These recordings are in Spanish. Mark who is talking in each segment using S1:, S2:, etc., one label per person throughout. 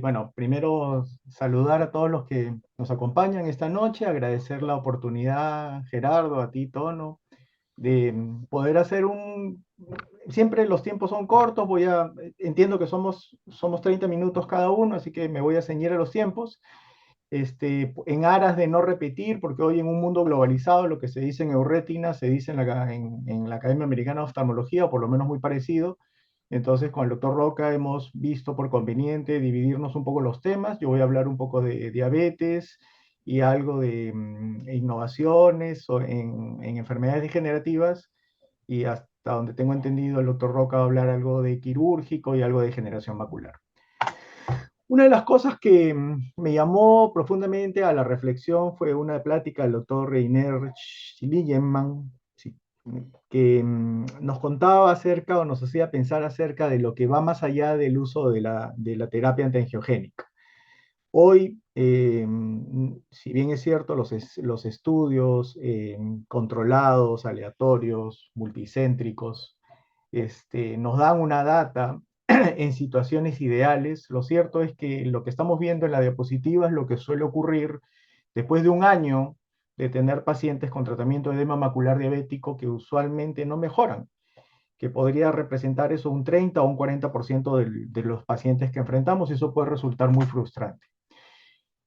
S1: Bueno, primero saludar a todos los que nos acompañan esta noche, agradecer la oportunidad, Gerardo, a ti, Tono, de poder hacer Siempre los tiempos son cortos, entiendo que somos 30 minutos cada uno, así que me voy a ceñir a los tiempos, en aras de no repetir, porque hoy en un mundo globalizado lo que se dice en Euretina se dice en la Academia Americana de Oftalmología, o por lo menos muy parecido. Entonces, con el doctor Roca hemos visto por conveniente dividirnos un poco los temas. Yo voy a hablar un poco de diabetes y algo de innovaciones en enfermedades degenerativas, y hasta donde tengo entendido el doctor Roca va a hablar algo de quirúrgico y algo de degeneración macular. Una de las cosas que me llamó profundamente a la reflexión fue una plática del doctor Reiner Schliemann, sí, que nos contaba acerca o nos hacía pensar acerca de lo que va más allá del uso de la terapia antiangiogénica. Hoy, si bien es cierto, los estudios controlados, aleatorios, multicéntricos, nos dan una data en situaciones ideales. Lo cierto es que lo que estamos viendo en la diapositiva es lo que suele ocurrir después de un año de tener pacientes con tratamiento de edema macular diabético que usualmente no mejoran, que podría representar eso un 30 o un 40% de los pacientes que enfrentamos, y eso puede resultar muy frustrante.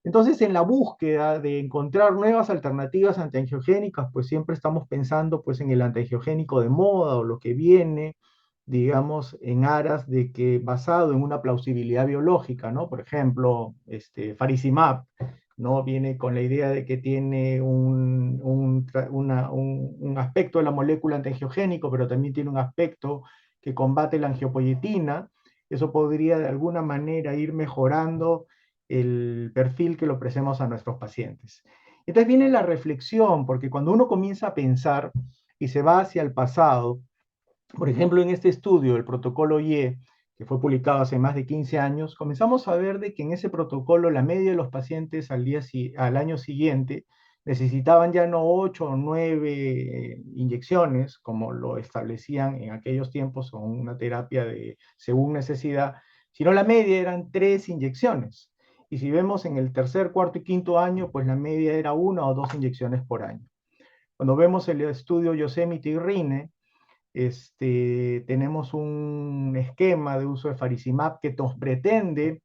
S1: Entonces, en la búsqueda de encontrar nuevas alternativas antiangiogénicas, pues siempre estamos pensando pues en el antiangiogénico de moda o lo que viene, digamos, en aras de que basado en una plausibilidad biológica, ¿no? Por ejemplo, faricimab, ¿no? Viene con la idea de que tiene un aspecto de la molécula antiangiogénico, pero también tiene un aspecto que combate la angiopoyetina. Eso podría de alguna manera ir mejorando el perfil que le ofrecemos a nuestros pacientes. Entonces viene la reflexión, porque cuando uno comienza a pensar y se va hacia el pasado, por ejemplo, en este estudio, el protocolo IE, que fue publicado hace más de 15 años, comenzamos a ver de que en ese protocolo la media de los pacientes al año siguiente necesitaban ya no 8 o 9 inyecciones, como lo establecían en aquellos tiempos con una terapia según necesidad, sino la media eran 3 inyecciones. Y si vemos en el tercer, cuarto y quinto año, pues la media era 1 o 2 inyecciones por año. Cuando vemos el estudio Yosemite y Rine, tenemos un esquema de uso de faricimab que nos pretende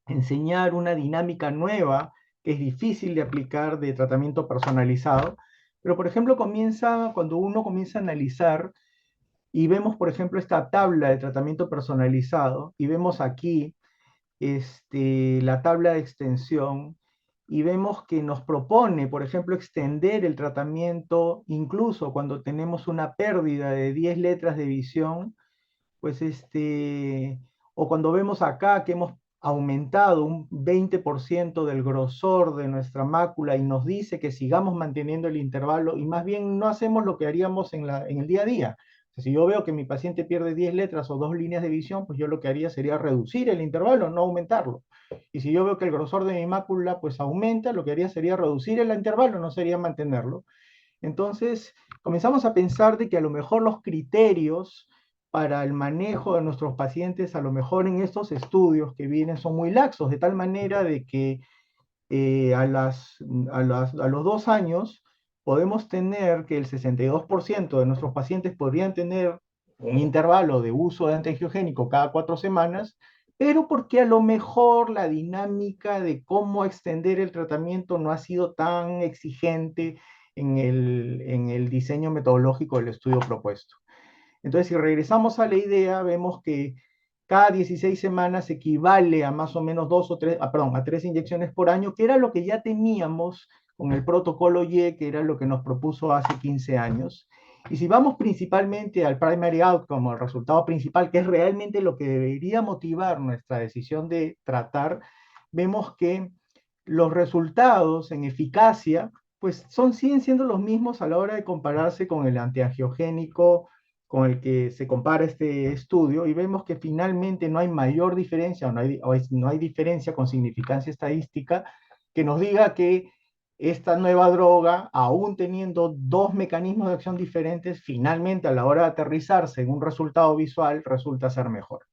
S1: enseñar una dinámica nueva que es difícil de aplicar de tratamiento personalizado, pero por ejemplo cuando uno comienza a analizar y vemos por ejemplo esta tabla de tratamiento personalizado y vemos aquí la tabla de extensión, y vemos que nos propone, por ejemplo, extender el tratamiento incluso cuando tenemos una pérdida de 10 letras de visión, pues o cuando vemos acá que hemos aumentado un 20% del grosor de nuestra mácula y nos dice que sigamos manteniendo el intervalo y más bien no hacemos lo que haríamos en el día a día. O sea, si yo veo que mi paciente pierde 10 letras o 2 líneas de visión, pues yo lo que haría sería reducir el intervalo, no aumentarlo. Y si yo veo que el grosor de mi mácula pues aumenta, lo que haría sería reducir el intervalo, no sería mantenerlo. Entonces, comenzamos a pensar de que a lo mejor los criterios para el manejo de nuestros pacientes, a lo mejor en estos estudios que vienen son muy laxos, de tal manera de que a los 2 años podemos tener que el 62% de nuestros pacientes podrían tener un intervalo de uso de antiangiogénico cada 4 semanas, pero porque a lo mejor la dinámica de cómo extender el tratamiento no ha sido tan exigente en el diseño metodológico del estudio propuesto. Entonces, si regresamos a la idea, vemos que cada 16 semanas equivale a más o menos 2 o 3, perdón, a 3 inyecciones por año, que era lo que ya teníamos con el protocolo Y, que era lo que nos propuso hace 15 años. Y si vamos principalmente al primary outcome, el resultado principal, que es realmente lo que debería motivar nuestra decisión de tratar, vemos que los resultados en eficacia, pues siguen siendo los mismos a la hora de compararse con el antiangiogénico con el que se compara este estudio, y vemos que finalmente no hay mayor diferencia no hay diferencia con significancia estadística que nos diga que esta nueva droga, aún teniendo 2 mecanismos de acción diferentes, finalmente a la hora de aterrizarse en un resultado visual resulta ser mejor.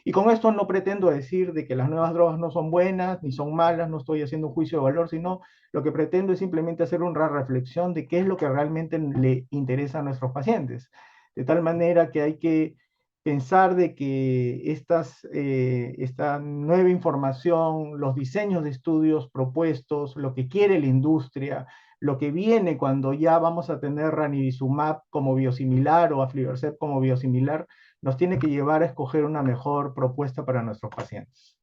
S1: Y con esto no pretendo decir de que las nuevas drogas no son buenas ni son malas, no estoy haciendo un juicio de valor, sino lo que pretendo es simplemente hacer una reflexión de qué es lo que realmente le interesa a nuestros pacientes. De tal manera que hay que pensar de que esta nueva información, los diseños de estudios propuestos, lo que quiere la industria, lo que viene cuando ya vamos a tener ranibizumab como biosimilar o aflibercept como biosimilar, nos tiene que llevar a escoger una mejor propuesta para nuestros pacientes.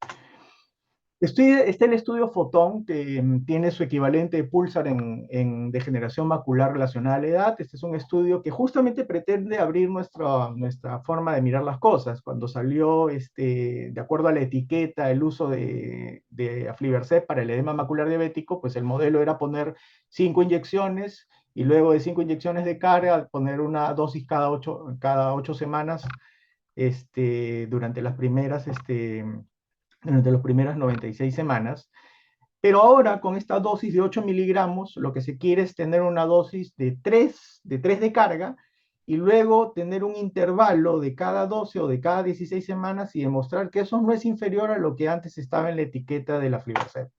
S1: Está el estudio Fotón, que tiene su equivalente de Pulsar en degeneración macular relacionada a la edad. Este es un estudio que justamente pretende abrir nuestra forma de mirar las cosas. Cuando salió, de acuerdo a la etiqueta, el uso de aflibercept para el edema macular diabético, pues el modelo era poner 5 inyecciones y luego de 5 inyecciones de carga, poner una dosis cada 8 semanas durante las primeras 96 semanas. Pero ahora con esta dosis de 8 miligramos, lo que se quiere es tener una dosis de 3 de carga y luego tener un intervalo de cada 12 o de cada 16 semanas y demostrar que eso no es inferior a lo que antes estaba en la etiqueta de la aflibercept.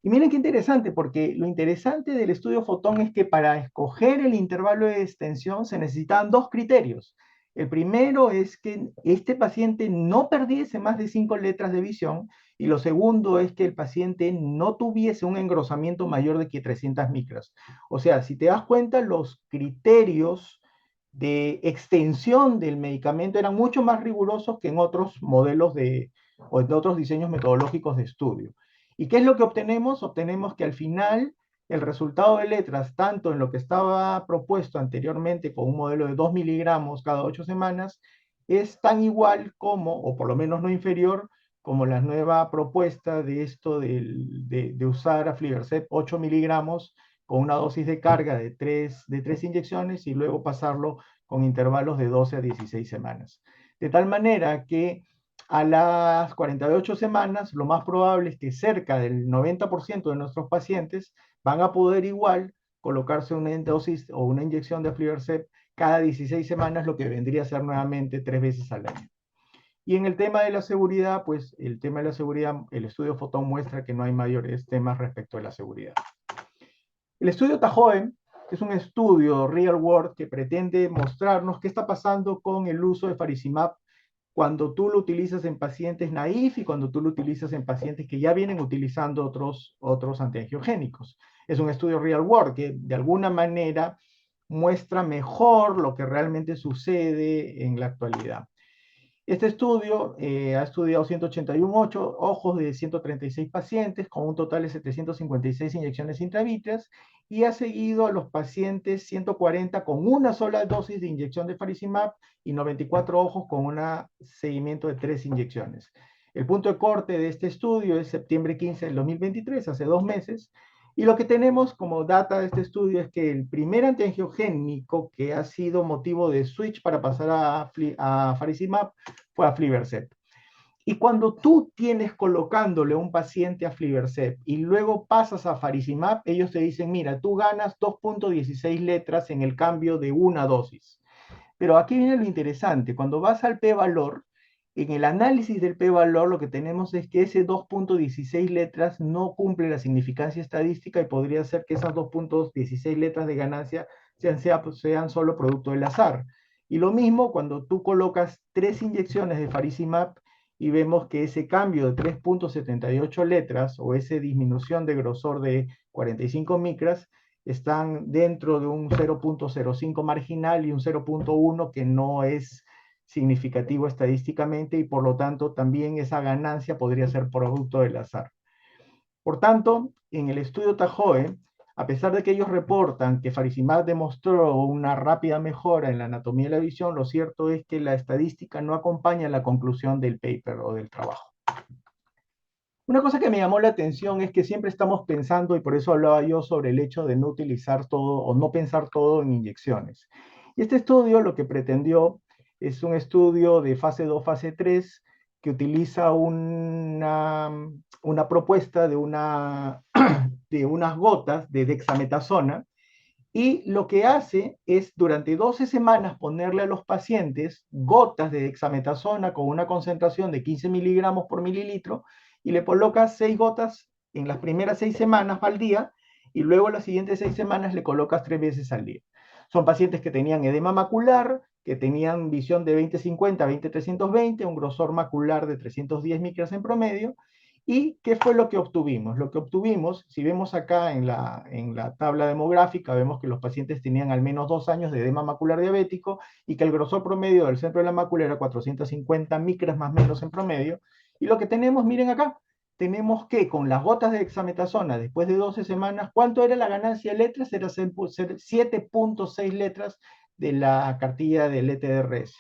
S1: Y miren qué interesante, porque lo interesante del estudio Fotón es que para escoger el intervalo de extensión se necesitaban 2 criterios. El primero es que este paciente no perdiese más de 5 letras de visión y lo segundo es que el paciente no tuviese un engrosamiento mayor de que 300 micras. O sea, si te das cuenta, los criterios de extensión del medicamento eran mucho más rigurosos que en otros modelos o en otros diseños metodológicos de estudio. ¿Y qué es lo que obtenemos? Obtenemos que al final el resultado de letras, tanto en lo que estaba propuesto anteriormente con un modelo de 2 miligramos cada 8 semanas, es tan igual como, o por lo menos no inferior, como la nueva propuesta de esto de usar aflibercept 8 miligramos con una dosis de carga de tres inyecciones y luego pasarlo con intervalos de 12 a 16 semanas. De tal manera que a las 48 semanas, lo más probable es que cerca del 90% de nuestros pacientes van a poder igual colocarse una dosis o una inyección de aflibercept cada 16 semanas, lo que vendría a ser nuevamente 3 veces al año. Y en el tema de la seguridad, pues el tema de la seguridad, el estudio Fotón muestra que no hay mayores temas respecto a la seguridad. El estudio Tahoe es un estudio real world que pretende mostrarnos qué está pasando con el uso de faricimab cuando tú lo utilizas en pacientes naif y cuando tú lo utilizas en pacientes que ya vienen utilizando otros antiangiogénicos. Es un estudio real world que de alguna manera muestra mejor lo que realmente sucede en la actualidad. Este estudio ha estudiado 181 ojos de 136 pacientes con un total de 756 inyecciones intravítreas y ha seguido a los pacientes 140 con una sola dosis de inyección de faricimab y 94 ojos con un seguimiento de 3 inyecciones. El punto de corte de este estudio es septiembre 15 del 2023, hace 2 meses, y lo que tenemos como data de este estudio es que el primer antiangiogénico que ha sido motivo de switch para pasar a faricimab fue aflibercept. Y cuando tú tienes colocándole a un paciente aflibercept y luego pasas a faricimab, ellos te dicen, mira, tú ganas 2.16 letras en el cambio de una dosis. Pero aquí viene lo interesante, cuando vas al p-valor, en el análisis del p-valor lo que tenemos es que ese 2.16 letras no cumple la significancia estadística y podría ser que esas 2.16 letras de ganancia sean solo producto del azar. Y lo mismo cuando tú colocas 3 inyecciones de faricimab y vemos que ese cambio de 3.78 letras o esa disminución de grosor de 45 micras están dentro de un 0.05 marginal y un 0.1 que no es significativo estadísticamente y por lo tanto también esa ganancia podría ser producto del azar. Por tanto, en el estudio Tahoe, a pesar de que ellos reportan que faricimab demostró una rápida mejora en la anatomía de la visión, lo cierto es que la estadística no acompaña la conclusión del paper o del trabajo. Una cosa que me llamó la atención es que siempre estamos pensando, y por eso hablaba yo sobre el hecho de no utilizar todo o no pensar todo en inyecciones. Y este estudio lo que pretendió es un estudio de fase 2, fase 3, que utiliza una propuesta de unas gotas de dexametasona Y lo que hace es durante 12 semanas ponerle a los pacientes gotas de dexametasona con una concentración de 15 miligramos por mililitro y le coloca 6 gotas en las primeras 6 semanas al día y luego las siguientes 6 semanas le colocas 3 veces al día. Son pacientes que tenían edema macular, que tenían visión de 20/50 a 20/320, un grosor macular de 310 micras en promedio. ¿Y qué fue lo que obtuvimos? Lo que obtuvimos, si vemos acá en la tabla demográfica, vemos que los pacientes tenían al menos 2 años de edema macular diabético y que el grosor promedio del centro de la mácula era 450 micras más o menos en promedio. Y lo que tenemos, miren acá, tenemos que con las gotas de dexametasona, después de 12 semanas, ¿cuánto era la ganancia de letras? Era 7.6 letras de la cartilla del ETDRS.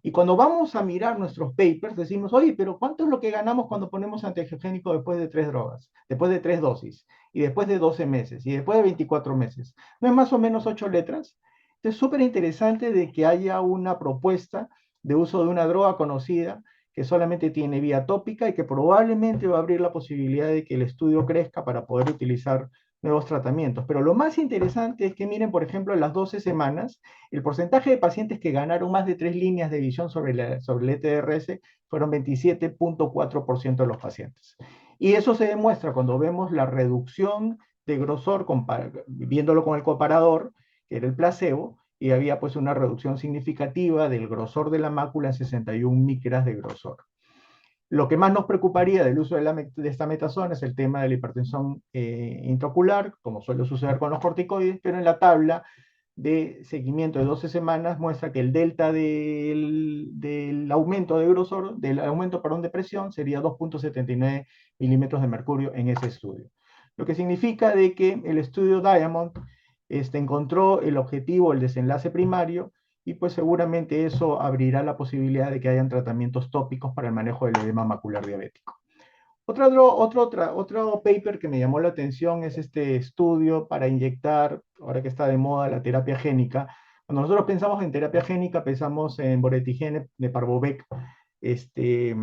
S1: Y cuando vamos a mirar nuestros papers, decimos, oye, pero ¿cuánto es lo que ganamos cuando ponemos antiangiogénico después de 3 drogas, después de 3 dosis, y después de 12 meses, y después de 24 meses? ¿No es más o menos 8 letras? Es súper interesante de que haya una propuesta de uso de una droga conocida que solamente tiene vía tópica y que probablemente va a abrir la posibilidad de que el estudio crezca para poder utilizar nuevos tratamientos. Pero lo más interesante es que miren, por ejemplo, en las 12 semanas, el porcentaje de pacientes que ganaron más de 3 líneas de visión sobre el ETDRS fueron 27.4% de los pacientes. Y eso se demuestra cuando vemos la reducción de grosor, viéndolo con el comparador, que era el placebo, y había pues una reducción significativa del grosor de la mácula en 61 micras de grosor. Lo que más nos preocuparía del uso de esta metazona es el tema de la hipertensión intraocular, como suele suceder con los corticoides, pero en la tabla de seguimiento de 12 semanas muestra que el delta del aumento de grosor, del aumento, perdón, de presión sería 2.79 milímetros de mercurio en ese estudio. Lo que significa de que el estudio Diamond encontró el objetivo, el desenlace primario, y pues seguramente eso abrirá la posibilidad de que hayan tratamientos tópicos para el manejo del edema macular diabético. Otro paper que me llamó la atención es este estudio para inyectar, ahora que está de moda la terapia génica. Cuando nosotros pensamos en terapia génica, pensamos en Boretigene de Parvovec, este,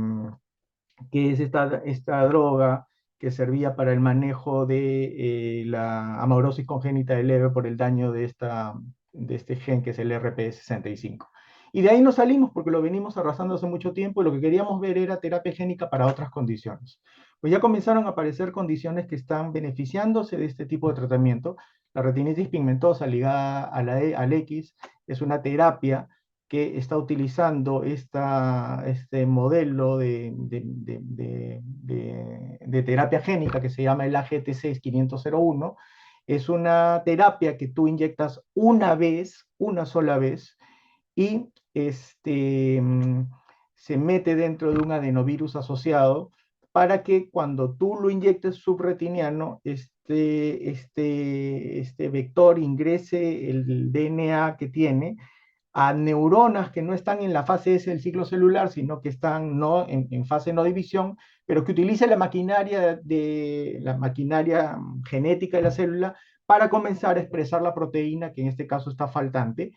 S1: que es esta droga que servía para el manejo de la amaurosis congénita del leve por el daño de este gen que es el RPE65. Y de ahí nos salimos porque lo venimos arrasando hace mucho tiempo y lo que queríamos ver era terapia génica para otras condiciones. Pues ya comenzaron a aparecer condiciones que están beneficiándose de este tipo de tratamiento. La retinitis pigmentosa ligada al X es una terapia que está utilizando este modelo de terapia génica que se llama el AGT6-501. Es una terapia que tú inyectas una vez, una sola vez, y se mete dentro de un adenovirus asociado para que cuando tú lo inyectes subretiniano, este vector ingrese el DNA que tiene a neuronas que no están en la fase S del ciclo celular, sino que están no, en fase no división, pero que utiliza la maquinaria genética de la célula para comenzar a expresar la proteína que en este caso está faltante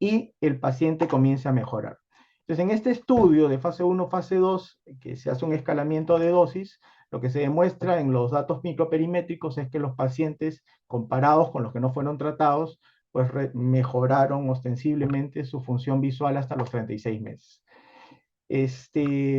S1: y el paciente comienza a mejorar. Entonces, en este estudio de fase 1, fase 2, que se hace un escalamiento de dosis, lo que se demuestra en los datos microperimétricos es que los pacientes, comparados con los que no fueron tratados, pues mejoraron ostensiblemente su función visual hasta los 36 meses.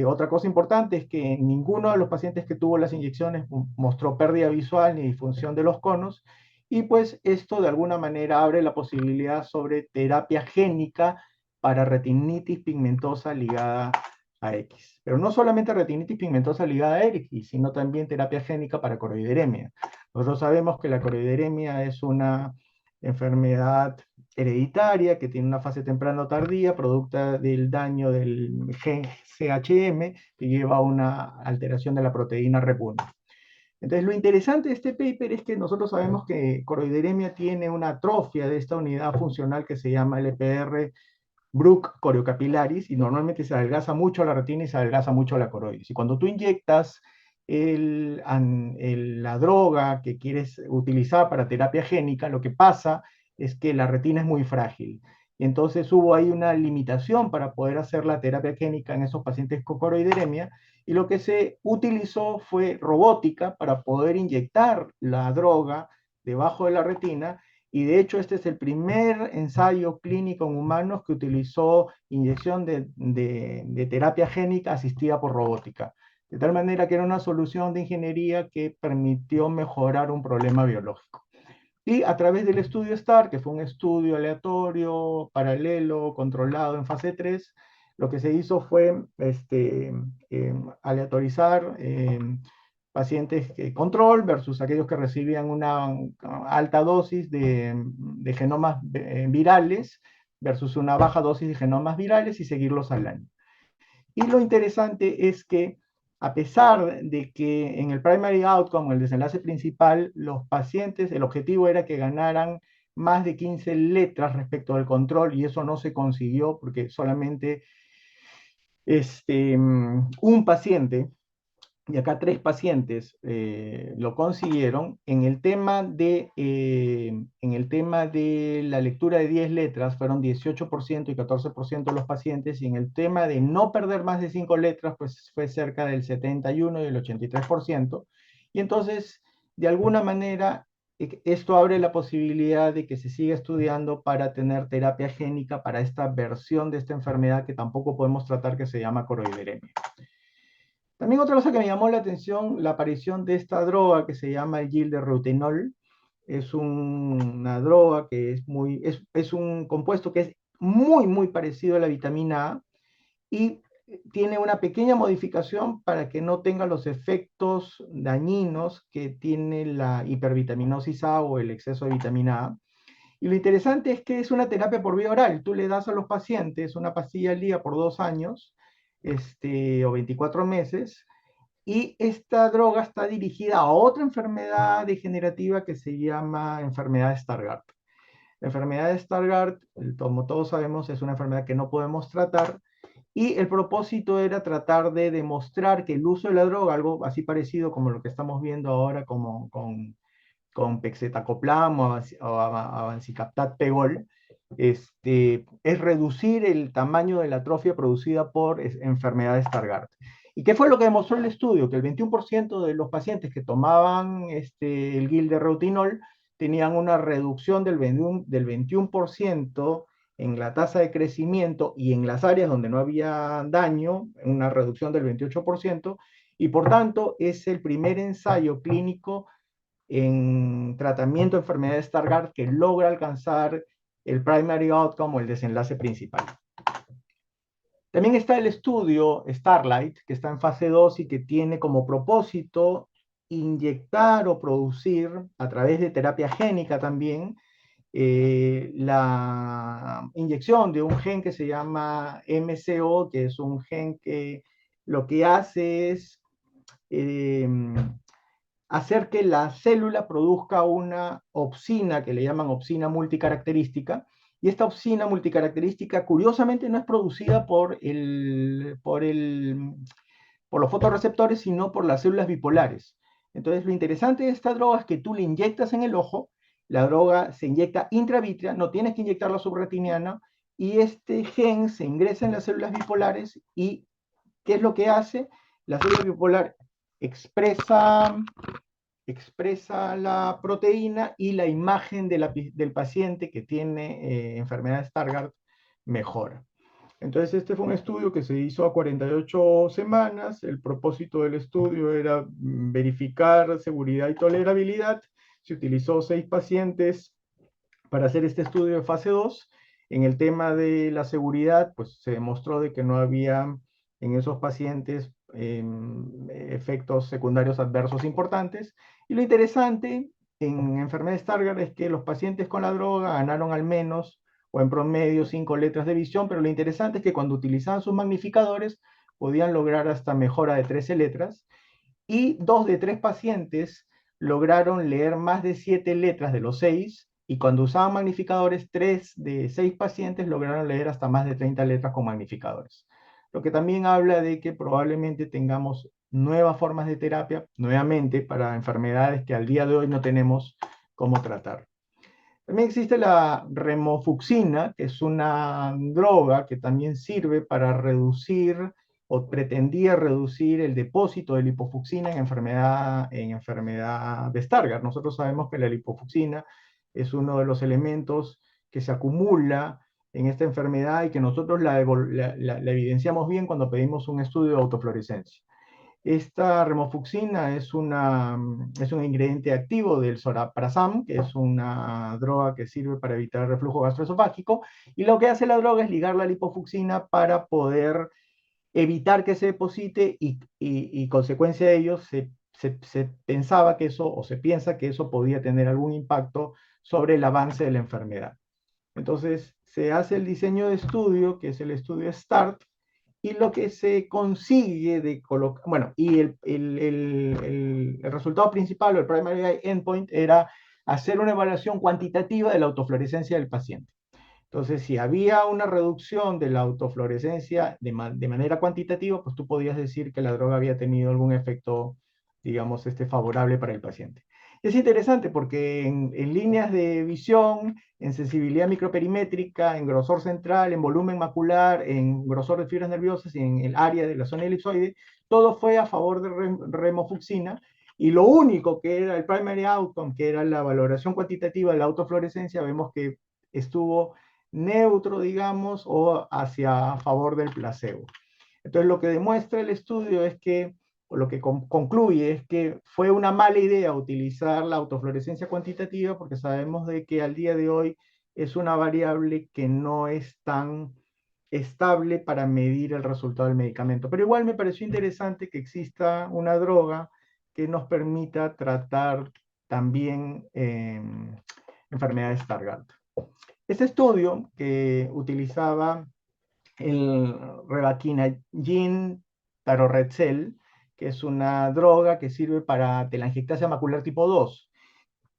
S1: Otra cosa importante es que ninguno de los pacientes que tuvo las inyecciones mostró pérdida visual ni disfunción de los conos, y pues esto de alguna manera abre la posibilidad sobre terapia génica para retinitis pigmentosa ligada a X. Pero no solamente retinitis pigmentosa ligada a X, sino también terapia génica para coroideremia. Nosotros sabemos que la coroideremia es una enfermedad hereditaria que tiene una fase temprana o tardía, producto del daño del gen CHM, que lleva a una alteración de la proteína REP1. Entonces, lo interesante de este paper es que nosotros sabemos que coroideremia tiene una atrofia de esta unidad funcional que se llama LPR Bruch choriocapillaris, y normalmente se adelgaza mucho la retina y se adelgaza mucho la coroides. Y cuando tú inyectas la droga que quieres utilizar para terapia génica, lo que pasa es que la retina es muy frágil. Y entonces hubo ahí una limitación para poder hacer la terapia génica en esos pacientes con coroideremia, y lo que se utilizó fue robótica para poder inyectar la droga debajo de la retina y de hecho este es el primer ensayo clínico en humanos que utilizó inyección de terapia génica asistida por robótica. De tal manera que era una solución de ingeniería que permitió mejorar un problema biológico. Y a través del estudio STAR, que fue un estudio aleatorio, paralelo, controlado en fase 3, lo que se hizo fue aleatorizar pacientes control versus aquellos que recibían una alta dosis de genomas virales versus una baja dosis de genomas virales y seguirlos al año. Y lo interesante es que a pesar de que en el primary outcome, el desenlace principal, los pacientes, el objetivo era que ganaran más de 15 letras respecto al control y eso no se consiguió porque solamente un paciente y acá tres pacientes lo consiguieron, en el tema de la lectura de 10 letras fueron 18% y 14% de los pacientes, y en el tema de no perder más de 5 letras, pues fue cerca del 71 y el 83%. Y entonces, de alguna manera, esto abre la posibilidad de que se siga estudiando para tener terapia génica para esta versión de esta enfermedad que tampoco podemos tratar, que se llama coroideremia. También otra cosa que me llamó la atención, la aparición de esta droga que se llama el gildereutinol. Es una droga que es un compuesto que es muy parecido a la vitamina A y tiene una pequeña modificación para que no tenga los efectos dañinos que tiene la hipervitaminosis A o el exceso de vitamina A. Y lo interesante es que es una terapia por vía oral. Tú le das a los pacientes una pastilla al día por 2 años o 24 meses, y esta droga está dirigida a otra enfermedad degenerativa que se llama enfermedad de Stargardt. La enfermedad de Stargardt, como todos sabemos, es una enfermedad que no podemos tratar, y el propósito era tratar de demostrar que el uso de la droga, algo así parecido como lo que estamos viendo ahora con pegcetacoplam o avancicaptad pegol, es reducir el tamaño de la atrofia producida por enfermedad de Stargardt. ¿Y qué fue lo que demostró el estudio? Que el 21% de los pacientes que tomaban el gildereutinol tenían una reducción del 21% en la tasa de crecimiento, y en las áreas donde no había daño, una reducción del 28%, y por tanto es el primer ensayo clínico en tratamiento de enfermedad de Stargardt que logra alcanzar el primary outcome o el desenlace principal. También está el estudio Starlight, que está en fase 2 y que tiene como propósito inyectar o producir a través de terapia génica también la inyección de un gen que se llama MCO, que es un gen que lo que hace es hacer que la célula produzca una opsina que le llaman opsina multicaracterística, y esta opsina multicaracterística curiosamente no es producida por los fotorreceptores, sino por las células bipolares. Entonces lo interesante de esta droga es que tú le inyectas en el ojo, la droga se inyecta intravítrea, no tienes que inyectarla subretiniana, y este gen se ingresa en las células bipolares, y ¿qué es lo que hace? La célula bipolar expresa la proteína, y la imagen del paciente que tiene enfermedad de Stargardt mejora. Entonces este fue un estudio que se hizo a 48 semanas. El propósito del estudio era verificar seguridad y tolerabilidad. Se utilizó 6 pacientes para hacer este estudio de fase 2. En el tema de la seguridad, pues se demostró de que no había en esos pacientes efectos secundarios adversos importantes. Y lo interesante en enfermedad de Stargardt es que los pacientes con la droga ganaron al menos o en promedio 5 letras de visión, pero lo interesante es que cuando utilizaban sus magnificadores podían lograr hasta mejora de 13 letras, y 2 de 3 pacientes lograron leer más de 7 letras de los 6, y cuando usaban magnificadores, 3 de 6 pacientes lograron leer hasta más de 30 letras con magnificadores. Lo que también habla de que probablemente tengamos nuevas formas de terapia, nuevamente, para enfermedades que al día de hoy no tenemos cómo tratar. También existe la remofuxina, que es una droga que también sirve para reducir o pretendía reducir el depósito de lipofuxina en enfermedad de Stargardt. Nosotros sabemos que la lipofuxina es uno de los elementos que se acumula en esta enfermedad y que nosotros la evidenciamos bien cuando pedimos un estudio de autofluorescencia. Esta remofuxina es un ingrediente activo del soraprazam, que es una droga que sirve para evitar el reflujo gastroesofágico, y lo que hace la droga es ligar la lipofuxina para poder evitar que se deposite y consecuencia de ello se pensaba que eso, o se piensa que eso podía tener algún impacto sobre el avance de la enfermedad. Entonces, se hace el diseño de estudio, que es el estudio START, y lo que se consigue de colocar, bueno, y el resultado principal, o el primary endpoint, era hacer una evaluación cuantitativa de la autofluorescencia del paciente. Entonces, si había una reducción de la autofluorescencia de manera cuantitativa, pues tú podías decir que la droga había tenido algún efecto, digamos, favorable para el paciente. Es interesante porque en líneas de visión, en sensibilidad microperimétrica, en grosor central, en volumen macular, en grosor de fibras nerviosas y en el área de la zona elipsoide, todo fue a favor de remofuxina, y lo único que era el primary outcome, que era la valoración cuantitativa de la autofluorescencia, vemos que estuvo neutro, digamos, o hacia a favor del placebo. Entonces, lo que demuestra el estudio es que, o lo que concluye es que fue una mala idea utilizar la autofluorescencia cuantitativa, porque sabemos de que al día de hoy es una variable que no es tan estable para medir el resultado del medicamento. Pero igual me pareció interesante que exista una droga que nos permita tratar también enfermedades Stargardt. Este estudio que utilizaba el revaquinagin taroretcel, que es una droga que sirve para telangiectasia macular tipo 2.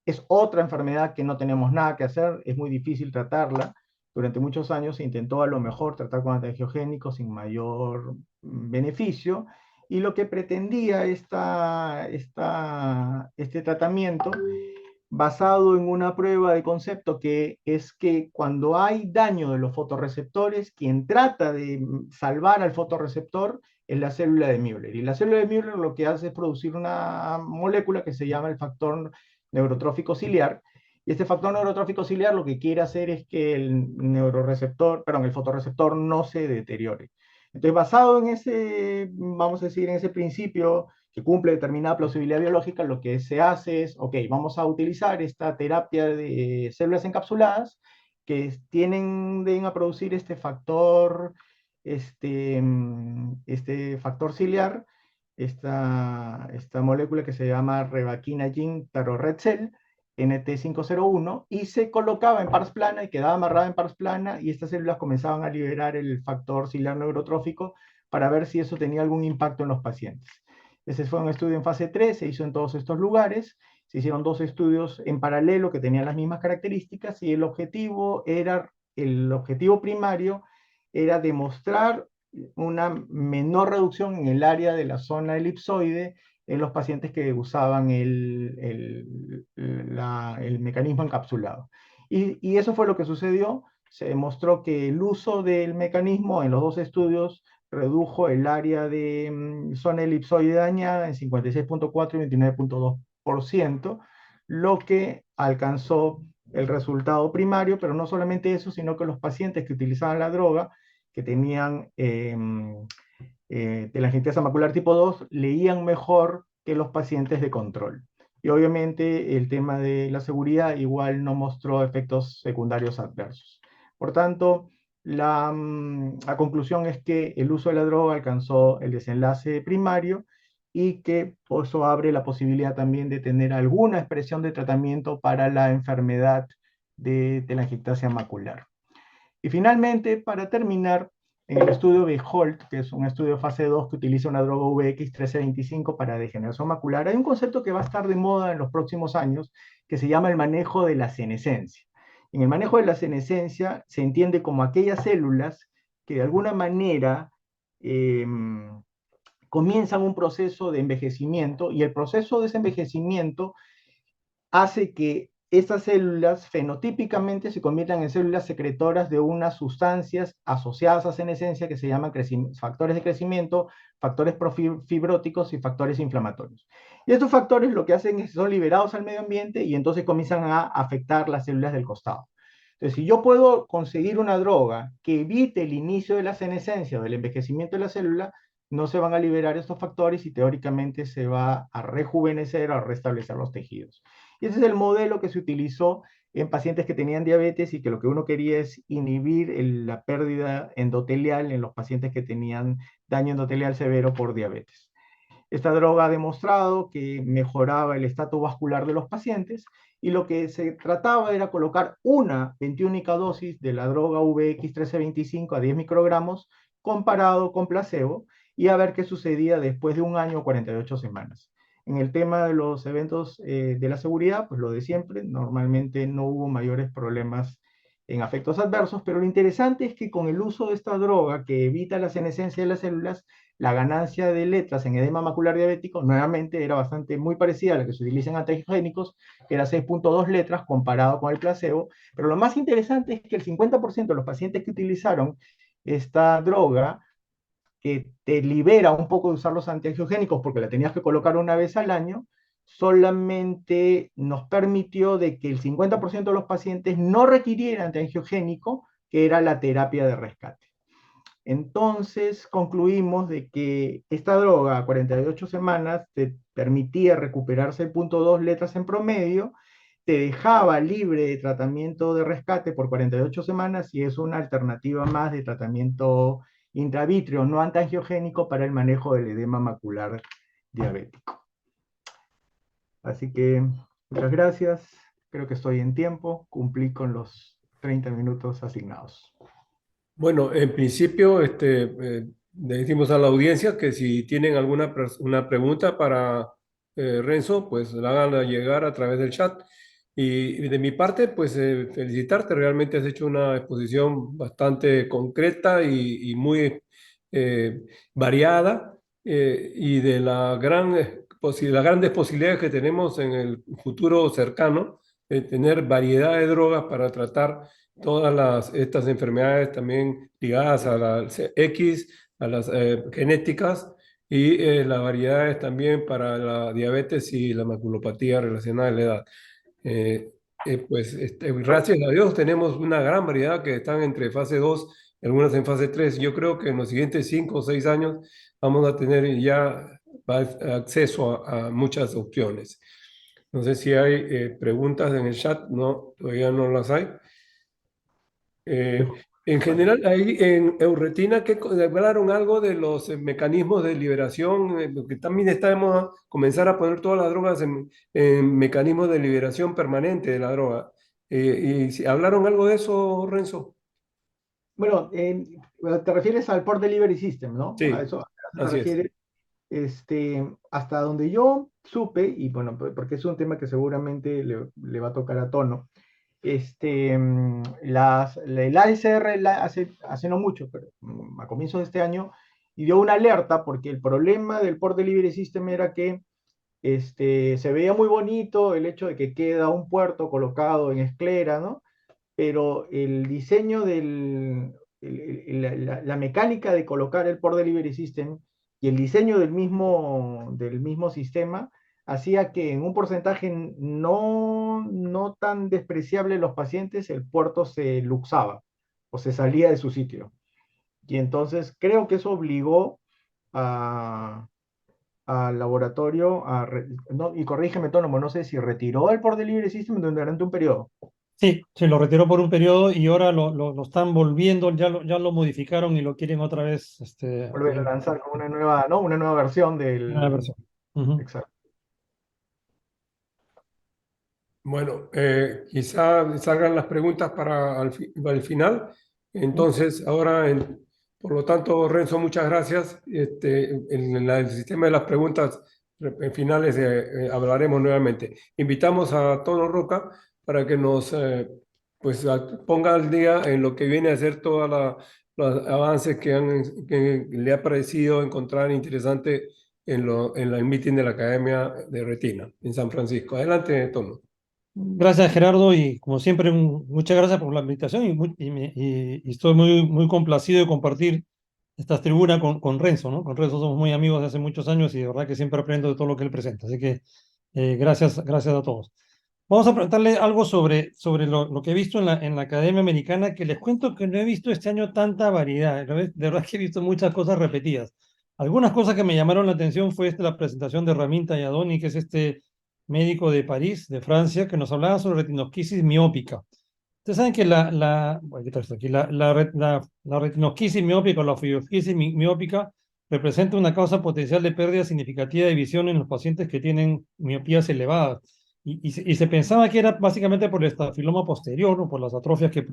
S1: Es otra enfermedad que no tenemos nada que hacer, es muy difícil tratarla. Durante muchos años se intentó a lo mejor tratar con antiangiogénicos sin mayor beneficio, y lo que pretendía este tratamiento, basado en una prueba de concepto, que es que cuando hay daño de los fotorreceptores, quien trata de salvar al fotorreceptor es la célula de Müller. Y la célula de Müller lo que hace es producir una molécula que se llama el factor neurotrófico ciliar. Y este factor neurotrófico ciliar lo que quiere hacer es que el fotorreceptor no se deteriore. Entonces, basado en ese, vamos a decir, en ese principio que cumple determinada plausibilidad biológica, lo que se hace es, ok, vamos a utilizar esta terapia de células encapsuladas que tienden a producir este factor ciliar, esta molécula que se llama revaquinagin taroretcel, NT501, y se colocaba en pars plana y quedaba amarrada en pars plana, y estas células comenzaban a liberar el factor ciliar neurotrófico para ver si eso tenía algún impacto en los pacientes. Ese fue un estudio en fase 3, se hizo en todos estos lugares, se hicieron dos estudios en paralelo que tenían las mismas características, y el objetivo primario era demostrar una menor reducción en el área de la zona elipsoide en los pacientes que usaban el mecanismo encapsulado. Y eso fue lo que sucedió. Se demostró que el uso del mecanismo en los dos estudios redujo el área de zona elipsoide dañada en 56.4 y 29.2%, lo que alcanzó el resultado primario. Pero no solamente eso, sino que los pacientes que utilizaban la droga, que tenían telangiectasia macular tipo 2, leían mejor que los pacientes de control. Y obviamente el tema de la seguridad igual no mostró efectos secundarios adversos. Por tanto, la conclusión es que el uso de la droga alcanzó el desenlace primario, y que eso abre la posibilidad también de tener alguna expresión de tratamiento para la enfermedad de telangiectasia macular. Y finalmente, para terminar, en el estudio Behold, que es un estudio de fase 2 que utiliza una droga VX1325 para degeneración macular, hay un concepto que va a estar de moda en los próximos años que se llama el manejo de la senescencia. En el manejo de la senescencia se entiende como aquellas células que de alguna manera comienzan un proceso de envejecimiento, y el proceso de ese envejecimiento hace que estas células fenotípicamente se convierten en células secretoras de unas sustancias asociadas a senescencia que se llaman factores de crecimiento, factores profibróticos y factores inflamatorios. Y estos factores lo que hacen es que son liberados al medio ambiente y entonces comienzan a afectar las células del costado. Entonces, si yo puedo conseguir una droga que evite el inicio de la senescencia o del envejecimiento de la célula, no se van a liberar estos factores y teóricamente se va a rejuvenecer o a restablecer los tejidos. Y ese es el modelo que se utilizó en pacientes que tenían diabetes y que lo que uno quería es inhibir la pérdida endotelial en los pacientes que tenían daño endotelial severo por diabetes. Esta droga ha demostrado que mejoraba el estatus vascular de los pacientes y lo que se trataba era colocar una 21 dosis de la droga VX1325 a 10 microgramos comparado con placebo y a ver qué sucedía después de un año o 48 semanas. En el tema de los eventos de la seguridad, pues lo de siempre, normalmente no hubo mayores problemas en efectos adversos, pero lo interesante es que con el uso de esta droga que evita la senescencia de las células, la ganancia de letras en edema macular diabético nuevamente era bastante muy parecida a la que se utiliza en antiangiogénicos, que era 6.2 letras comparado con el placebo, pero lo más interesante es que el 50% de los pacientes que utilizaron esta droga, que te libera un poco de usar los antiangiogénicos porque la tenías que colocar una vez al año, solamente nos permitió de que el 50% de los pacientes no requirieran antiangiogénico, que era la terapia de rescate. Entonces concluimos de que esta droga a 48 semanas te permitía recuperar 6.2 letras en promedio, te dejaba libre de tratamiento de rescate por 48 semanas y es una alternativa más de tratamiento intravítrea no antiangiogénico para el manejo del edema macular diabético. Así que muchas gracias, creo que estoy en tiempo, cumplí con los 30 minutos asignados.
S2: Bueno, en principio, le decimos a la audiencia que si tienen una pregunta para Renzo, pues la hagan llegar a través del chat. Y de mi parte, pues felicitarte, realmente has hecho una exposición bastante concreta y muy eh, variada y de las grandes posibilidades que tenemos en el futuro cercano de tener variedad de drogas para tratar estas enfermedades también ligadas a las X, a las genéticas y las variedades también para la diabetes y la maculopatía relacionada a la edad. Eh, Gracias a Dios tenemos una gran variedad que están entre fase 2 y algunas en fase 3. Yo creo que en los siguientes 5 o 6 años vamos a tener ya acceso a muchas opciones. No sé si hay preguntas en el chat, no, todavía no las hay. En general, ahí en Euretina, hablaron algo de los mecanismos de liberación, porque también estamos a comenzar a poner todas las drogas en mecanismos de liberación permanente de la droga. ¿Y si hablaron algo de eso, Renzo?
S1: Bueno, te refieres al Port Delivery System, ¿no?
S2: Sí,
S1: A eso te
S2: así es.
S1: refieres. Hasta donde yo supe, y bueno, porque es un tema que seguramente le va a tocar a Tono, el ASR hace no mucho, pero a comienzos de este año, y dio una alerta porque el problema del Port Delivery System era que se veía muy bonito el hecho de que queda un puerto colocado en esclera, ¿no? Pero el diseño la mecánica de colocar el Port Delivery System y el diseño del mismo sistema hacía que en un porcentaje no tan despreciable de los pacientes el puerto se luxaba o se salía de su sitio. Y entonces creo que eso obligó a, al laboratorio no, y corrígeme, Tónomo, no sé si retiró el Port Delivery System durante un periodo.
S3: Sí, se lo retiró por un periodo y ahora lo están volviendo, ya lo modificaron y lo quieren otra vez
S1: Volver a lanzar con una nueva, ¿no? Una nueva versión
S3: nueva
S1: del.
S3: versión. Ujú.
S1: Exacto.
S2: Bueno, quizá salgan las preguntas para al final. Entonces, ahora, por lo tanto, Renzo, muchas gracias. En el sistema de las preguntas finales hablaremos nuevamente. Invitamos a Tono Roca para que nos pues, ponga al día en lo que viene a ser todos los avances que le ha parecido encontrar interesante en el meeting de la Academia de Retina en San Francisco. Adelante, Tono.
S3: Gracias, Gerardo, y como siempre, muchas gracias por la invitación y estoy muy complacido de compartir esta tribuna con Renzo, ¿no? Con Renzo somos muy amigos de hace muchos años y de verdad que siempre aprendo de todo lo que él presenta. Así que gracias a todos. Vamos a preguntarle algo sobre lo que he visto en la Academia Americana, que les cuento que no he visto este año tanta variedad. De verdad que he visto muchas cosas repetidas. Algunas cosas que me llamaron la atención fue la presentación de Ramin Tayadoni, que es este médico de París, de Francia, que nos hablaba sobre retinosquisis miópica. Ustedes saben que bueno, ¿qué tal esto aquí? La retinosquisis miópica o la foveosquisis miópica representa una causa potencial de pérdida significativa de visión en los pacientes que tienen miopías elevadas. Y se pensaba que era básicamente por el estafiloma posterior o por las atrofias que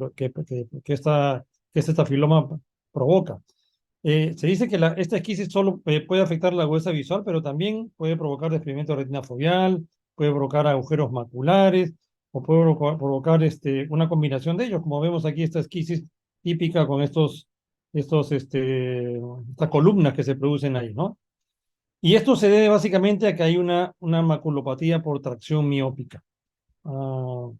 S3: este estafiloma provoca. Se dice que esta esquisis solo puede afectar la agudeza visual, pero también puede provocar desprendimiento de retina foveal, puede provocar agujeros maculares, o puede provocar una combinación de ellos, como vemos aquí esta esquisis típica con estas columnas que se producen ahí, ¿no? Y esto se debe básicamente a que hay una maculopatía por tracción miópica. Bueno,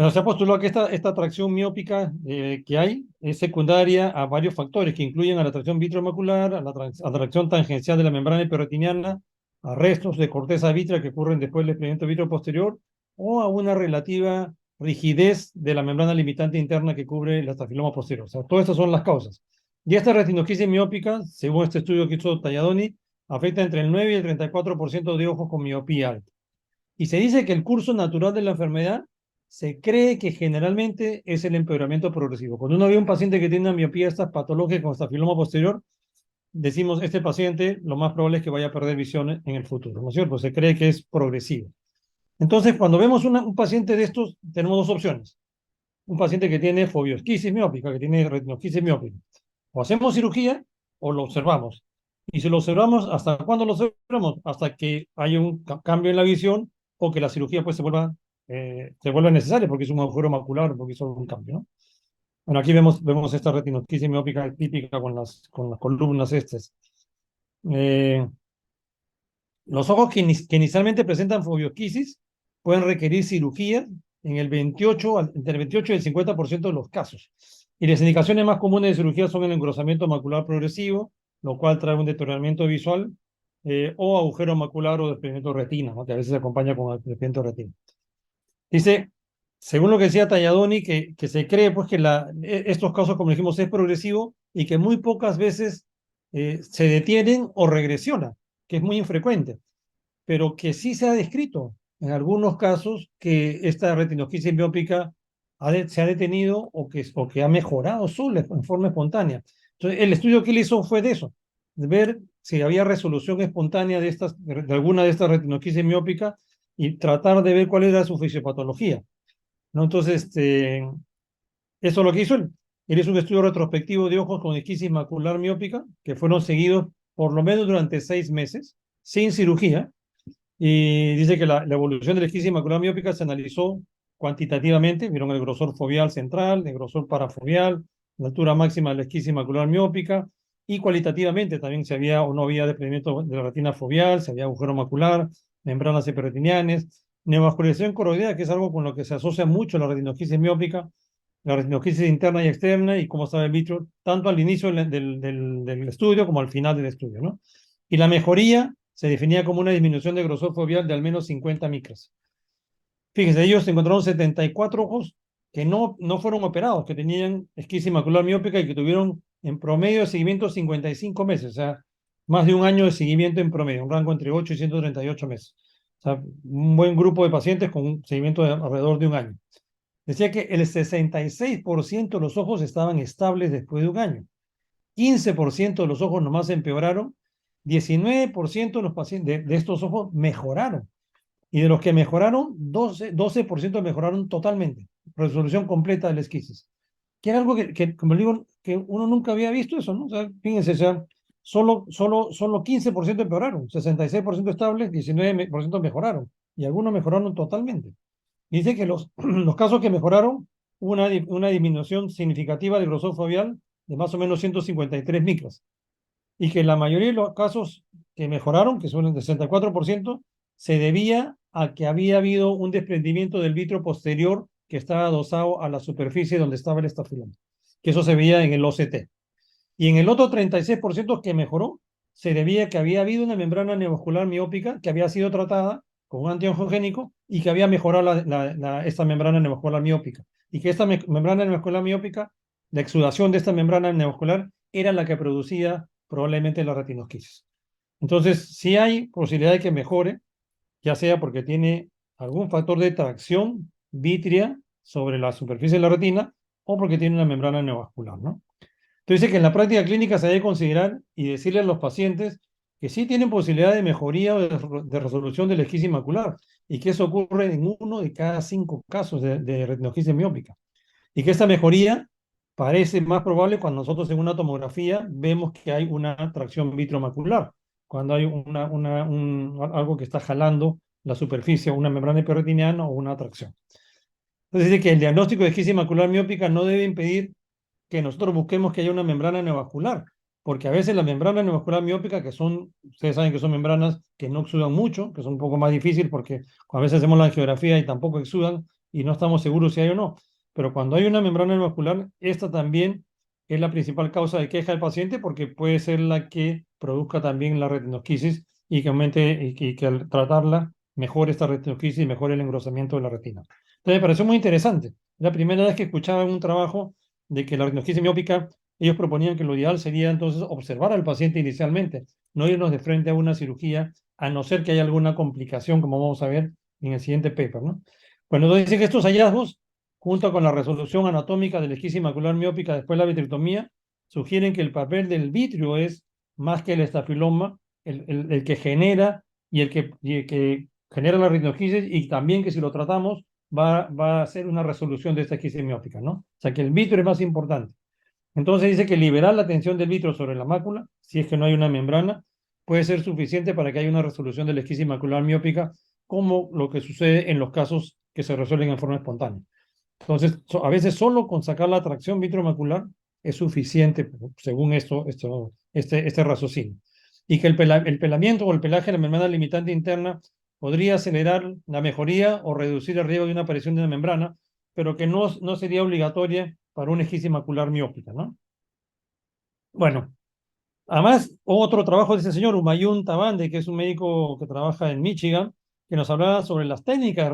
S3: se ha postulado que esta atracción miópica que hay es secundaria a varios factores que incluyen a la atracción vitreomacular, a la atracción tangencial de la membrana hiperretiniana, a restos de corteza vítrea que ocurren después del desprendimiento vítreo posterior o a una relativa rigidez de la membrana limitante interna que cubre el estafiloma posterior. O sea, todas estas son las causas. Y esta retinoquisis miópica, según este estudio que hizo Tayadoni, afecta entre el 9 y el 34% de ojos con miopía alta. Y se dice que el curso natural de la enfermedad se cree que generalmente es el empeoramiento progresivo. Cuando uno ve a un paciente que tiene una miopía estas patológica con estafiloma posterior, decimos, este paciente lo más probable es que vaya a perder visión en el futuro, ¿no es cierto? Se cree que es progresivo. Entonces, cuando vemos un paciente de estos, tenemos dos opciones. Un paciente que tiene foveosquisis miópica, que tiene retinosquisis miópica. O hacemos cirugía o lo observamos. Y si lo observamos, ¿hasta cuándo lo observamos? Hasta que haya un cambio en la visión o que la cirugía pues se vuelva necesaria porque es un agujero macular, porque es un cambio, ¿no? Bueno, aquí vemos esta retinoquisis miópica típica con las columnas estas. Eh, los ojos que inicialmente presentan foveosquisis pueden requerir cirugía en entre el 28 y el 50% de los casos. Y las indicaciones más comunes de cirugía son el engrosamiento macular progresivo, lo cual trae un deterioramiento visual, o agujero macular o desprendimiento de retina, ¿no? Que a veces se acompaña con desprendimiento de retina. Dice, según lo que decía Tayadoni, que se cree pues, que estos casos, como dijimos, es progresivo y que muy pocas veces se detienen o regresionan, que es muy infrecuente, pero que sí se ha descrito en algunos casos que esta retinoquisis miópica se ha detenido o que ha mejorado sola en forma espontánea. Entonces, el estudio que él hizo fue de eso, de ver si había resolución espontánea de alguna de estas retinoquisis miópica y tratar de ver cuál era su fisiopatología, ¿no? Entonces, eso es lo que hizo él. Él hizo un estudio retrospectivo de ojos con esquisis macular miópica que fueron seguidos por lo menos durante 6 meses, sin cirugía, y dice que la evolución de la esquisis macular miópica se analizó cuantitativamente, vieron el grosor foveal central, el grosor parafoveal, la altura máxima de la esquisis macular miópica, y cualitativamente también si había o no había desprendimiento de la retina foveal, si había agujero macular, membranas hiperretinianas, neovascularización coroidea, que es algo con lo que se asocia mucho la retinoquisis miópica, la retinoquisis interna y externa, y cómo estaba el vitro, tanto al inicio del estudio como al final del estudio, ¿no? Y la mejoría se definía como una disminución de grosor foveal de al menos 50 micras. Fíjense, ellos encontraron 74 ojos que no fueron operados, que tenían esquisis macular miópica y que tuvieron en promedio de seguimiento 55 meses, o sea, más de un año de seguimiento en promedio, un rango entre 8 y 138 meses. O sea, un buen grupo de pacientes con un seguimiento de alrededor de un año. Decía que el 66% de los ojos estaban estables después de un año. 15% de los ojos nomás empeoraron, 19% de los pacientes de estos ojos mejoraron. Y de los que mejoraron, 12% mejoraron totalmente. Resolución completa de la esquisis. Que era algo como digo, que uno nunca había visto eso, ¿no? O sea, fíjense, o sea, solo 15% empeoraron, 66% estables, 19% mejoraron. Y algunos mejoraron totalmente. Dice que los casos que mejoraron, hubo una disminución significativa del grosor foveal de más o menos 153 micras. Y que la mayoría de los casos que mejoraron, que son el 64%, se debía a que había habido un desprendimiento del vitrio posterior que estaba adosado a la superficie donde estaba el estafiloma, que eso se veía en el OCT. Y en el otro 36% que mejoró, se debía a que había habido una membrana neovascular miópica que había sido tratada con un antiangiogénico y que había mejorado esta membrana neovascular miópica. Y que esta membrana neovascular miópica, la exudación de esta membrana neovascular, era la que producía probablemente la retinosquisis. Entonces, sí hay posibilidad de que mejore, ya sea porque tiene algún factor de tracción vítrea sobre la superficie de la retina o porque tiene una membrana neovascular, ¿no? Entonces dice que en la práctica clínica se debe considerar y decirle a los pacientes que sí tienen posibilidad de mejoría o de resolución de la esquisma macular y que eso ocurre en 1 de cada 5 casos de retinoesquisia miópica. Y que esta mejoría parece más probable cuando nosotros en una tomografía vemos que hay una tracción vitromacular, cuando hay algo que está jalando la superficie, una membrana hiperretiniana o una tracción. Entonces dice que el diagnóstico de esquisma macular miópica no debe impedir que nosotros busquemos que haya una membrana neovascular, porque a veces la membrana neovascular miópica, que son, ustedes saben que son membranas que no exudan mucho, que son un poco más difíciles porque a veces hacemos la angiografía y tampoco exudan y no estamos seguros si hay o no. Pero cuando hay una membrana neovascular, esta también es la principal causa de queja del paciente porque puede ser la que produzca también la retinosquisis y que aumente y que al tratarla mejore esta retinosquisis y mejore el engrosamiento de la retina. Entonces me pareció muy interesante. La primera vez que escuchaba un trabajo de que la retinosquisis miópica, ellos proponían que lo ideal sería entonces observar al paciente inicialmente, no irnos de frente a una cirugía, a no ser que haya alguna complicación, como vamos a ver en el siguiente paper, ¿no? Bueno, entonces dice que estos hallazgos, junto con la resolución anatómica de la esquisma macular miópica después de la vitrectomía, sugieren que el papel del vitrio es más que el estafiloma, el que genera y el que genera la retinosquisis y también que si lo tratamos va a ser una resolución de esta esquisma miópica, ¿no? O sea que el vitrio es más importante. Entonces dice que liberar la tensión del vitrio sobre la mácula, si es que no hay una membrana, puede ser suficiente para que haya una resolución de la esquisma macular miópica, como lo que sucede en los casos que se resuelven en forma espontánea. Entonces, a veces solo con sacar la tracción vitromacular es suficiente, según este raciocinio. Y que el pelamiento o el pelaje de la membrana limitante interna podría acelerar la mejoría o reducir el riesgo de una aparición de una membrana, pero que no sería obligatoria para una esquisma macular miópica, ¿no? Bueno, además, otro trabajo de ese señor, Humayun Tabande, que es un médico que trabaja en Michigan, que nos hablaba sobre las técnicas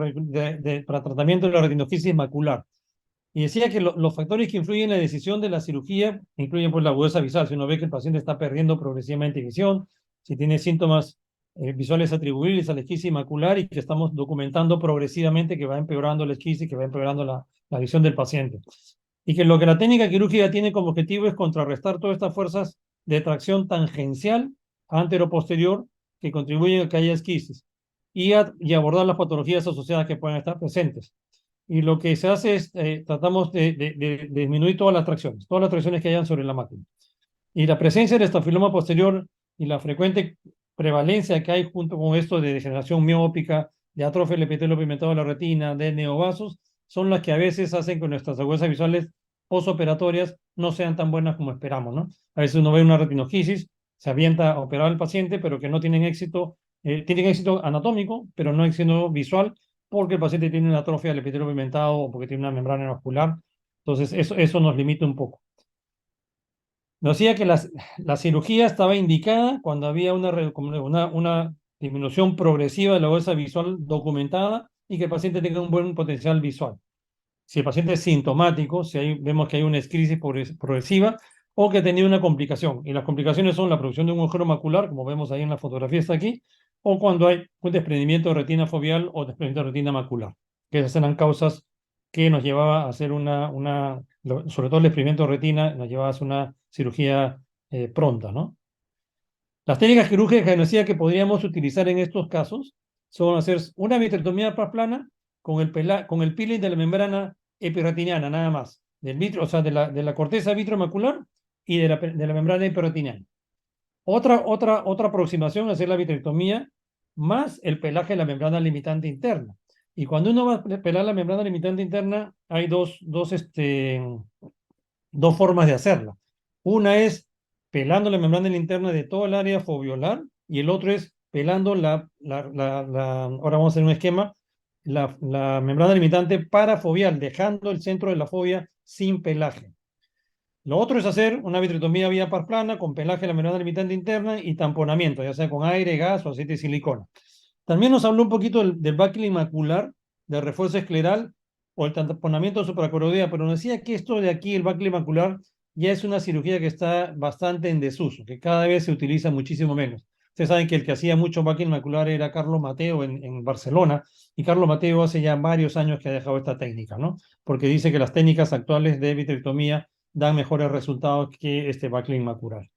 S3: para tratamiento de la retinosquisis macular. Y decía que los factores que influyen en la decisión de la cirugía incluyen pues la agudeza visual. Si uno ve que el paciente está perdiendo progresivamente visión, si tiene síntomas visuales atribuibles a la esquisma macular y que estamos documentando progresivamente que va empeorando la esquisma, que va empeorando la visión del paciente. Y que lo que la técnica quirúrgica tiene como objetivo es contrarrestar todas estas fuerzas de tracción tangencial antero-posterior que contribuyen a que haya esquisis y abordar las patologías asociadas que puedan estar presentes. Y lo que se hace es, tratamos de disminuir todas las tracciones que hayan sobre la máquina. Y la presencia del estafiloma posterior y la frecuente prevalencia que hay junto con esto de degeneración miópica, de atrofia del epitelio pigmentado de la retina, de neovasos, son las que a veces hacen que nuestras agudezas visuales postoperatorias no sean tan buenas como esperamos, ¿no? A veces uno ve una retinoquisis, se avienta a operar al paciente, pero que no tienen éxito anatómico, pero no éxito visual, porque el paciente tiene una atrofia del epitelio pigmentado o porque tiene una membrana vascular. Entonces, eso nos limita un poco. Nos decía que la cirugía estaba indicada cuando había una disminución progresiva de la agudeza visual documentada y que el paciente tenga un buen potencial visual. Si el paciente es sintomático, vemos que hay una crisis progresiva o que ha tenido una complicación. Y las complicaciones son la producción de un agujero macular, como vemos ahí en la fotografía está aquí, o cuando hay un desprendimiento de retina foveal o desprendimiento de retina macular, que esas eran causas que nos llevaba a hacer sobre todo el desprendimiento de retina, nos llevaba a hacer una cirugía pronta, ¿no? Las técnicas quirúrgicas que nos decía que podríamos utilizar en estos casos son hacer una vitrectomía plana con el peeling de la membrana epirretiniana, nada más, del vitro, o sea, de la corteza vitromacular y de la membrana epirretiniana. Otra aproximación es hacer la vitrectomía más el pelaje de la membrana limitante interna. Y cuando uno va a pelar la membrana limitante interna, hay dos formas de hacerla. Una es pelando la membrana interna de todo el área foveolar y el otro es pelando ahora vamos a hacer un esquema, la membrana limitante parafovial, dejando el centro de la fobia sin pelaje. Lo otro es hacer una vitrectomía vía par plana con pelaje de la membrana limitante interna y tamponamiento, ya sea con aire, gas o aceite de silicona. También nos habló un poquito del backing macular, del refuerzo escleral o el tamponamiento supracoroidea, pero nos decía que esto de aquí, el backing macular, ya es una cirugía que está bastante en desuso, que cada vez se utiliza muchísimo menos. Ustedes saben que el que hacía mucho backing macular era Carlos Mateo en Barcelona, y Carlos Mateo hace ya varios años que ha dejado esta técnica, ¿no? Porque dice que las técnicas actuales de vitrectomía dan mejores resultados que este backing macular.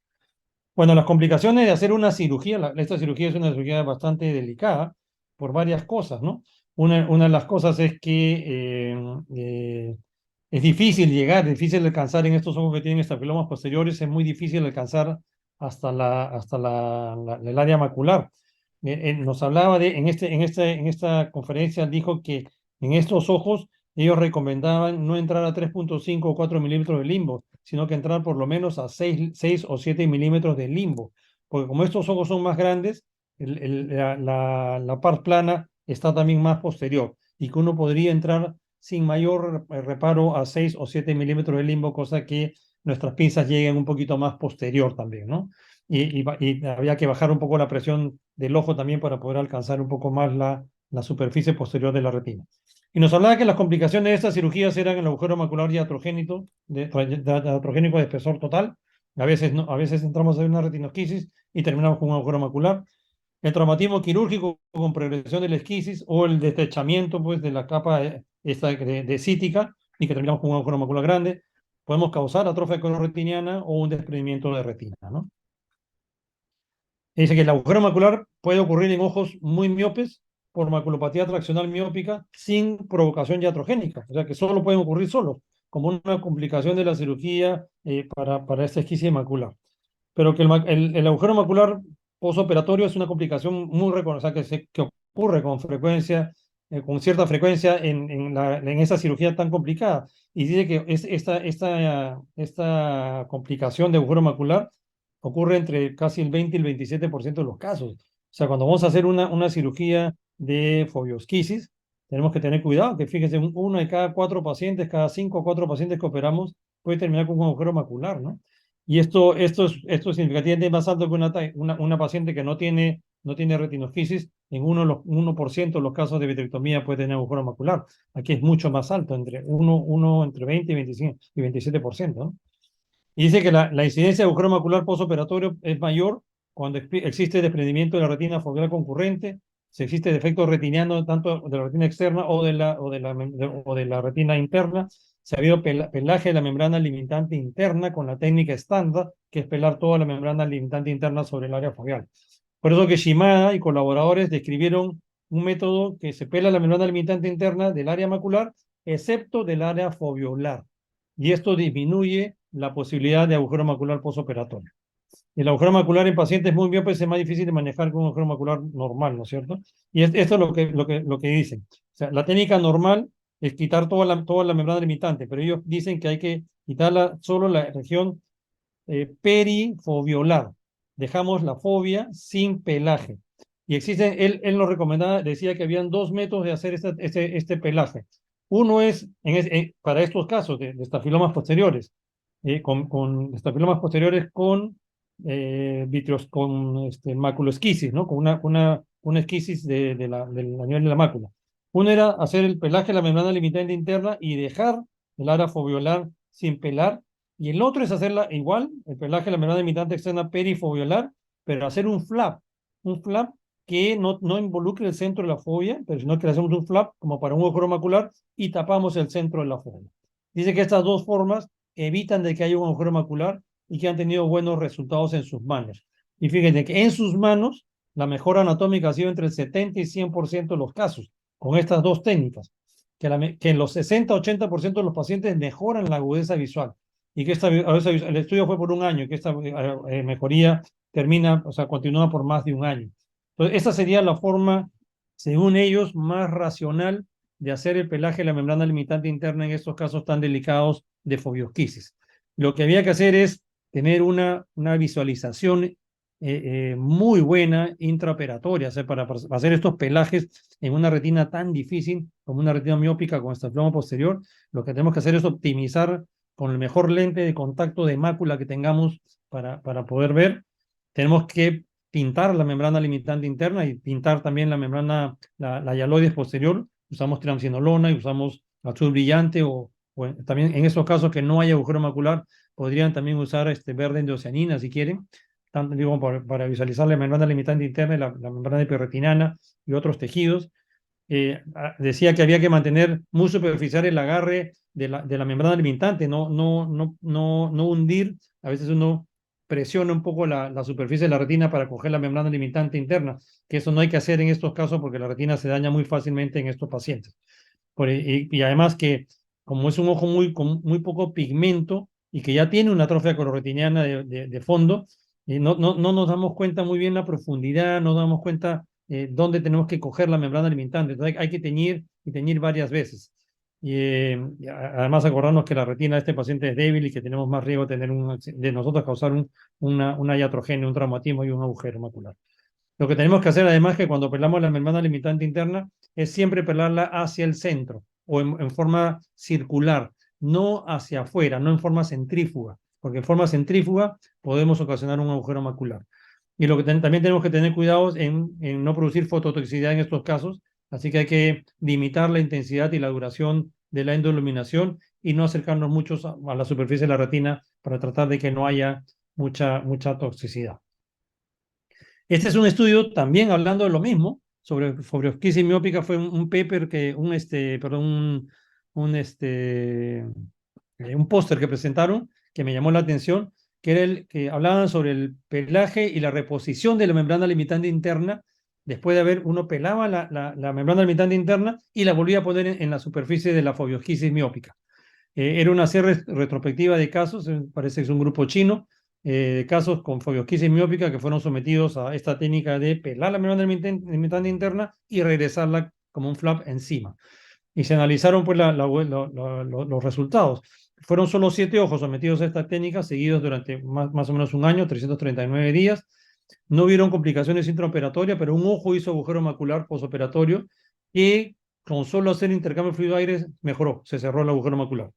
S3: Bueno, las complicaciones de hacer una cirugía, esta cirugía es una cirugía bastante delicada por varias cosas, ¿no? Una de las cosas es que es difícil llegar, difícil alcanzar en estos ojos que tienen estafilomas posteriores, es muy difícil alcanzar hasta el área macular. Nos hablaba en esta conferencia, dijo que en estos ojos ellos recomendaban no entrar a 3.5 o 4 milímetros de limbo, sino que entrar por lo menos a 6 o 7 milímetros de limbo, porque como estos ojos son más grandes, la par plana está también más posterior y que uno podría entrar sin mayor reparo a 6 o 7 milímetros de limbo, cosa que nuestras pinzas lleguen un poquito más posterior también, ¿no? Y había que bajar un poco la presión del ojo también para poder alcanzar un poco más la superficie posterior de la retina. Y nos hablaba que las complicaciones de estas cirugías eran el agujero macular iatrogénico de espesor total. A veces entramos en una retinosquisis y terminamos con un agujero macular. El traumatismo quirúrgico con progresión de la esquisis o el destrechamiento pues, de la capa esta de cítica y que terminamos con un agujero macular grande. Podemos causar atrofia cororetiniana o un desprendimiento de retina, ¿no? Dice que el agujero macular puede ocurrir en ojos muy miopes por maculopatía traccional miópica sin provocación iatrogénica, o sea que solo pueden ocurrir solos, como una complicación de la cirugía para esta esquisis macular. Pero que el agujero macular postoperatorio es una complicación muy reconocida, que ocurre con frecuencia, con cierta frecuencia en esa cirugía tan complicada. Y dice que esta complicación de agujero macular ocurre entre casi el 20 y el 27% de los casos. O sea, cuando vamos a hacer una cirugía de fobiosquisis, tenemos que tener cuidado, que fíjense, uno de cada 4 pacientes, cada 5 o 4 pacientes que operamos puede terminar con un agujero macular, ¿no? Y esto es significativamente más alto que una paciente que no tiene retinosquisis. En 1% de los casos de vitrectomía puede tener agujero macular. Aquí es mucho más alto, entre 20 y 25 y 27%, ¿no? Y dice que la incidencia de agujero macular postoperatorio es mayor cuando existe desprendimiento de la retina foveal concurrente, si existe defecto retiniano tanto de la retina externa o de la retina interna, si ha habido pelaje de la membrana limitante interna con la técnica estándar, que es pelar toda la membrana limitante interna sobre el área foveal. Por eso que Shimada y colaboradores describieron un método que se pela la membrana limitante interna del área macular, excepto del área foveolar. Y esto disminuye la posibilidad de agujero macular postoperatorio. El agujero macular en pacientes muy miopes es más difícil de manejar que un agujero macular normal, ¿no es cierto? Y esto es lo que dicen. O sea, la técnica normal es quitar toda la membrana limitante, pero ellos dicen que hay que quitarla solo la región perifoviolar. Dejamos la fobia sin pelaje. Y existen, él nos recomendaba, decía que habían 2 métodos de hacer este pelaje. Uno es, para estos casos de estafilomas posteriores, con estafilomas posteriores con maculoesquisis, ¿no? Con una esquisis del nivel de la mácula. Uno era hacer el pelaje de la membrana limitante interna y dejar el área foviolar sin pelar, y el otro es hacerla igual, el pelaje de la membrana limitante externa perifoviolar, pero hacer un flap que no involucre el centro de la fobia, pero sino que le hacemos un flap como para un agujero macular y tapamos el centro de la fobia. Dice que estas 2 formas evitan de que haya un agujero macular y que han tenido buenos resultados en sus manos. Y fíjense que en sus manos la mejora anatómica ha sido entre el 70 y 100% de los casos, con estas 2 técnicas, que en los 60-80% de los pacientes mejoran la agudeza visual, y que el estudio fue por un año, y que esta mejoría continúa por más de un año. Entonces, esa sería la forma, según ellos, más racional de hacer el pelaje de la membrana limitante interna en estos casos tan delicados de fobiosquisis. Lo que había que hacer es tener una visualización muy buena intraoperatoria, o sea, para hacer estos pelajes en una retina tan difícil como una retina miópica con estafloma posterior. Lo que tenemos que hacer es optimizar con el mejor lente de contacto de mácula que tengamos para poder ver. Tenemos que pintar la membrana limitante interna y pintar también la membrana, la hialoides posterior. Usamos triamcinolona y usamos azul brillante o también en esos casos que no hay agujero macular, podrían también usar verde endocianina si quieren, tanto digo, para visualizar la membrana limitante interna y la membrana hiperretinana y otros tejidos. Decía que había que mantener muy superficial el agarre de la membrana limitante, no hundir. A veces uno presiona un poco la superficie de la retina para coger la membrana limitante interna, que eso no hay que hacer en estos casos porque la retina se daña muy fácilmente en estos pacientes. Y además que como es un ojo con muy poco pigmento y que ya tiene una atrofia coloretiniana de fondo, no nos damos cuenta muy bien la profundidad, no nos damos cuenta dónde tenemos que coger la membrana limitante. Entonces hay que teñir y teñir varias veces. Y además acordarnos que la retina de este paciente es débil y que tenemos más riesgo de nosotros causar una iatrogenia, un traumatismo y un agujero macular. Lo que tenemos que hacer además que cuando pelamos la membrana limitante interna es siempre pelarla hacia el centro o en forma circular, no hacia afuera, no en forma centrífuga, porque en forma centrífuga podemos ocasionar un agujero macular. Y lo que también tenemos que tener cuidado en no producir fototoxicidad en estos casos, así que hay que limitar la intensidad y la duración de la endoluminación y no acercarnos mucho a la superficie de la retina para tratar de que no haya mucha toxicidad. Este es un estudio también hablando de lo mismo, sobre fobroesquisis miópica. Fue un paper un póster que presentaron que me llamó la atención, que era el que hablaban sobre el pelaje y la reposición de la membrana limitante interna después de haber uno pelaba la membrana limitante interna y la volvía a poner en la superficie de la fobroesquisis miópica. Era una serie retrospectiva de casos, parece que es un grupo chino, de casos con fobioquisis miópica que fueron sometidos a esta técnica de pelar la membrana limitante interna y regresarla como un flap encima. Y se analizaron pues los resultados. Fueron solo 7 ojos sometidos a esta técnica, seguidos durante más o menos un año, 339 días. No hubieron complicaciones intraoperatorias, pero un ojo hizo agujero macular posoperatorio y con solo hacer intercambio fluido-aire mejoró, se cerró el agujero macular.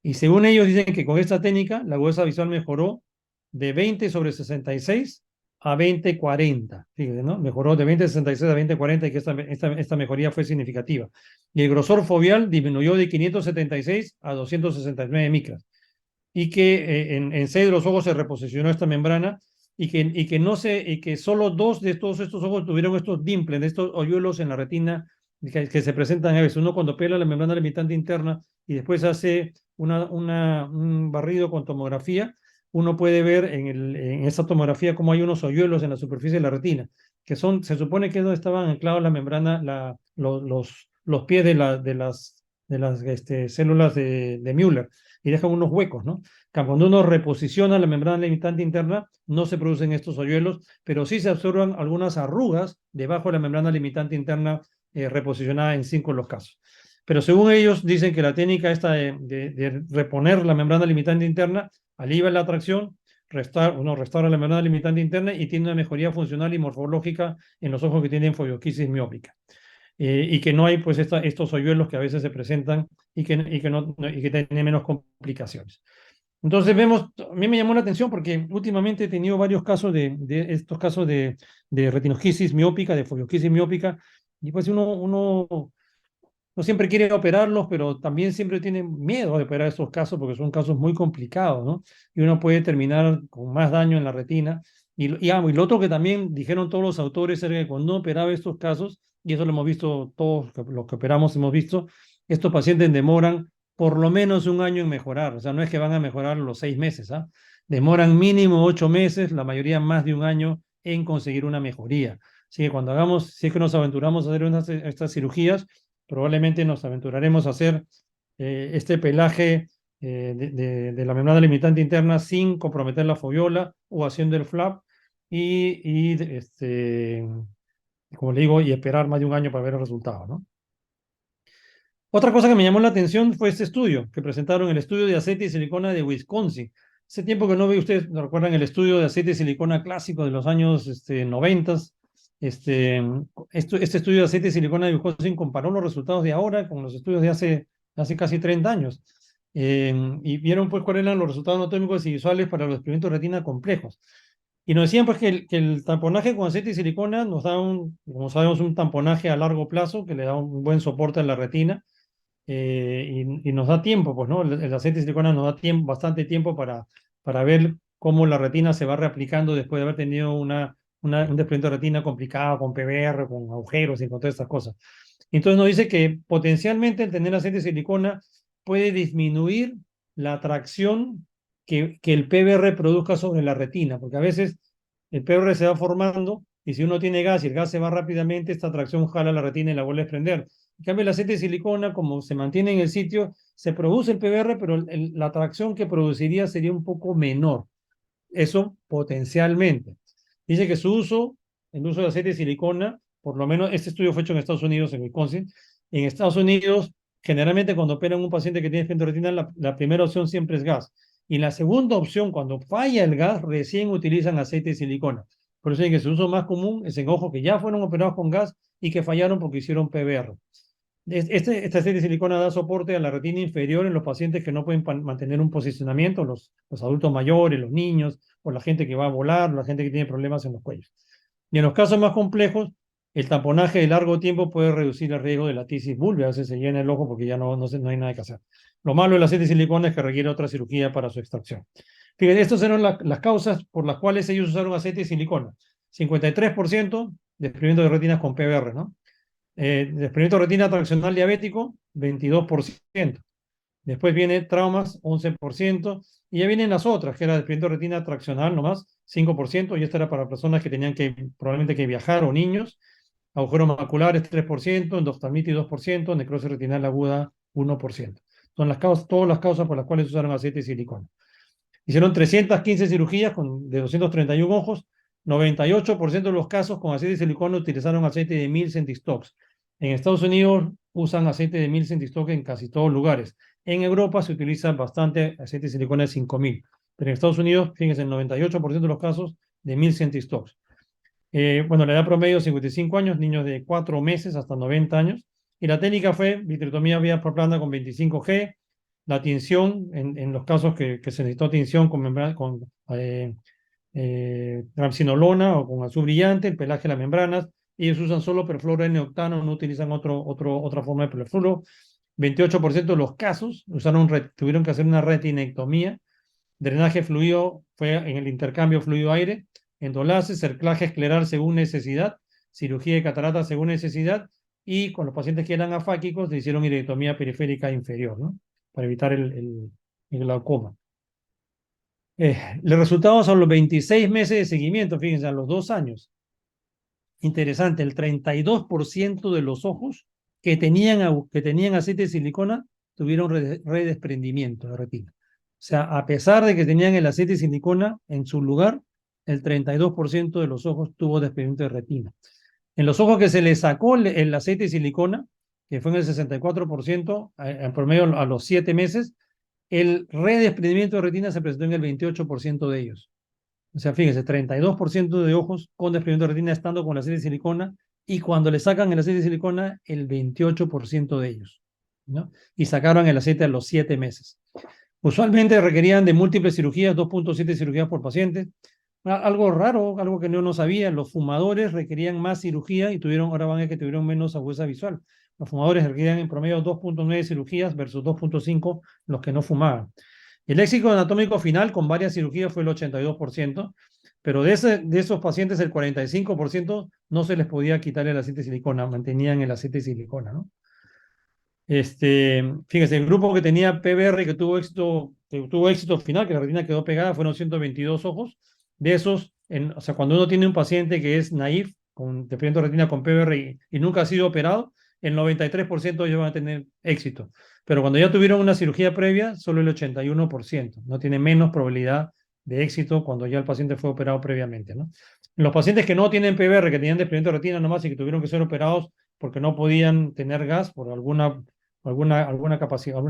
S3: Y según ellos dicen que con esta técnica la agudeza visual mejoró de 20/66 a 20/40. Fíjense, ¿no? Mejoró de 20/66 a 20/40 y que esta mejoría fue significativa. Y el grosor foveal disminuyó de 576 a 269 micras. Y que en 6 de los ojos se reposicionó esta membrana y que solo 2 de todos estos ojos tuvieron estos dimples, estos hoyuelos en la retina que se presentan a veces. Uno cuando pela la membrana limitante interna y después hace un barrido con tomografía, uno puede ver en esa tomografía cómo hay unos hoyuelos en la superficie de la retina, se supone que es donde estaban anclados la membrana, los pies de las células de Müller, y dejan unos huecos, ¿no? Cuando uno reposiciona la membrana limitante interna, no se producen estos hoyuelos, pero sí se observan algunas arrugas debajo de la membrana limitante interna reposicionada en 5 de los casos. Pero según ellos, dicen que la técnica esta de reponer la membrana limitante interna alivia la atracción, restaura la membrana limitante interna y tiene una mejoría funcional y morfológica en los ojos que tienen fobioquisis miópica. Y que no hay pues estos hoyuelos que a veces se presentan y que tienen menos complicaciones. Entonces a mí me llamó la atención porque últimamente he tenido varios casos de estos casos de retinoquisis miópica, de fobioquisis miópica, y pues uno no siempre quiere operarlos, pero también siempre tiene miedo de operar estos casos porque son casos muy complicados, ¿no? Y uno puede terminar con más daño en la retina. Y lo otro que también dijeron todos los autores era que cuando uno operaba estos casos, y eso lo hemos visto todos los que operamos, hemos visto, estos pacientes demoran por lo menos un año en mejorar. O sea, no es que van a mejorar los 6 meses, ¿ah? Demoran mínimo 8 meses, la mayoría más de un año en conseguir una mejoría. Así que si es que nos aventuramos a hacer estas cirugías, probablemente nos aventuraremos a hacer este pelaje de la membrana limitante interna sin comprometer la foviola o haciendo el flap como le digo, y esperar más de un año para ver el resultado, ¿no? Otra cosa que me llamó la atención fue este estudio que presentaron, el estudio de aceite y silicona de Wisconsin. Hace tiempo que no ve ustedes, ¿no recuerdan el estudio de aceite de silicona clásico de los años 90? Este estudio de aceite de silicona de glucosin comparó los resultados de ahora con los estudios de hace casi 30 años. Y vieron pues cuáles eran los resultados anatómicos y visuales para los experimentos de retina complejos. Y nos decían pues que el tamponaje con aceite de silicona nos da como sabemos, un tamponaje a largo plazo que le da un buen soporte a la retina, y nos da tiempo, pues, ¿no? El aceite de silicona nos da tiempo, bastante tiempo para ver cómo la retina se va reaplicando después de haber tenido un desprendimiento de retina complicado, con PBR, con agujeros y con todas estas cosas. Entonces nos dice que potencialmente el tener aceite de silicona puede disminuir la atracción que el PBR produzca sobre la retina, porque a veces el PBR se va formando y si uno tiene gas y el gas se va rápidamente, esta atracción jala la retina y la vuelve a prender. En cambio, el aceite de silicona, como se mantiene en el sitio, se produce el PBR, pero la atracción que produciría sería un poco menor. Eso potencialmente. Dice que el uso de aceite de silicona, por lo menos este estudio fue hecho en Estados Unidos, en Wisconsin. En Estados Unidos, generalmente cuando operan un paciente que tiene retina, la primera opción siempre es gas. Y la segunda opción, cuando falla el gas, recién utilizan aceite de silicona. Por eso es que su uso más común es en ojos que ya fueron operados con gas y que fallaron porque hicieron PBR. Este aceite de silicona da soporte a la retina inferior en los pacientes que no pueden mantener un posicionamiento, los adultos mayores, los niños, o la gente que va a volar, o la gente que tiene problemas en los cuellos. Y en los casos más complejos, el tamponaje de largo tiempo puede reducir el riesgo de la tisis bulbea. A veces se llena el ojo porque ya no hay nada que hacer. Lo malo del aceite de silicona es que requiere otra cirugía para su extracción. Fíjense, estas eran las causas por las cuales ellos usaron aceite de silicona. 53% de experimento de retinas con PBR, ¿no? Desprendimiento de retina traccional diabético, 22%. Después viene traumas, 11%. Y ya vienen las otras, que era desprendimiento de retina traccional nomás, 5%. Y esta era para personas que tenían probablemente que viajar o niños. Agujeros maculares, 3%. Endoftalmitis, 2%. Necrosis retinal aguda, 1%. Son todas las causas por las cuales usaron aceite de silicona. Hicieron 315 cirugías de 231 ojos. 98% de los casos con aceite de silicona utilizaron aceite de 1000 centistox. En Estados Unidos usan aceite de 1000 centistox en casi todos lugares. En Europa se utiliza bastante aceite de silicona de 5000. Pero en Estados Unidos, fíjense, el 98% de los casos de 1000 centistox. Bueno, la edad promedio 55 años, niños de 4 meses hasta 90 años. Y la técnica fue vitrectomía vía plana con 25G, la tinción en los casos que se necesitó tinción con rapsinolona o con azul brillante, el pelaje de las membranas. Ellos usan solo perfluoro N-octano, no utilizan otra forma de perfluoro. 28% de los casos tuvieron que hacer una retinectomía. Drenaje fluido fue en el intercambio fluido-aire, endolace, cerclaje escleral según necesidad, cirugía de catarata según necesidad, y con los pacientes que eran afáquicos le hicieron iridectomía periférica inferior, ¿no? Para evitar el glaucoma. Los resultados son los 26 meses de seguimiento, fíjense, a los 2 años. Interesante, el 32% de los ojos que tenían aceite de silicona tuvieron redesprendimiento de retina. O sea, a pesar de que tenían el aceite de silicona en su lugar, el 32% de los ojos tuvo desprendimiento de retina. En los ojos que se les sacó el aceite de silicona, que fue en el 64%, en promedio a los 7 meses, el redesprendimiento de retina se presentó en el 28% de ellos. O sea, fíjense, 32% de ojos con desprendimiento de retina estando con aceite de silicona, y cuando le sacan el aceite de silicona, el 28% de ellos, ¿no? Y sacaron el aceite a los 7 meses. Usualmente requerían de múltiples cirugías, 2.7 cirugías por paciente. Algo raro, algo que no sabía, los fumadores requerían más cirugía y ahora van a ver que tuvieron menos agudeza visual. Los fumadores requerían en promedio 2.9 cirugías versus 2.5 los que no fumaban. El éxito anatómico final con varias cirugías fue el 82%, pero de esos pacientes el 45% no se les podía quitar el aceite de silicona, mantenían el aceite de silicona, ¿no? Fíjense, el grupo que tenía PBR que tuvo éxito final, que la retina quedó pegada, fueron 122 ojos. De esos, o sea, cuando uno tiene un paciente que es naïf, con desprendimiento de retina con PBR y nunca ha sido operado, el 93% de ellos van a tener éxito. Pero cuando ya tuvieron una cirugía previa, solo el 81%. No tiene menos probabilidad de éxito cuando ya el paciente fue operado previamente, ¿no? Los pacientes que no tienen PBR, que tenían desprendimiento de retina nomás y que tuvieron que ser operados porque no podían tener gas por alguna capacidad,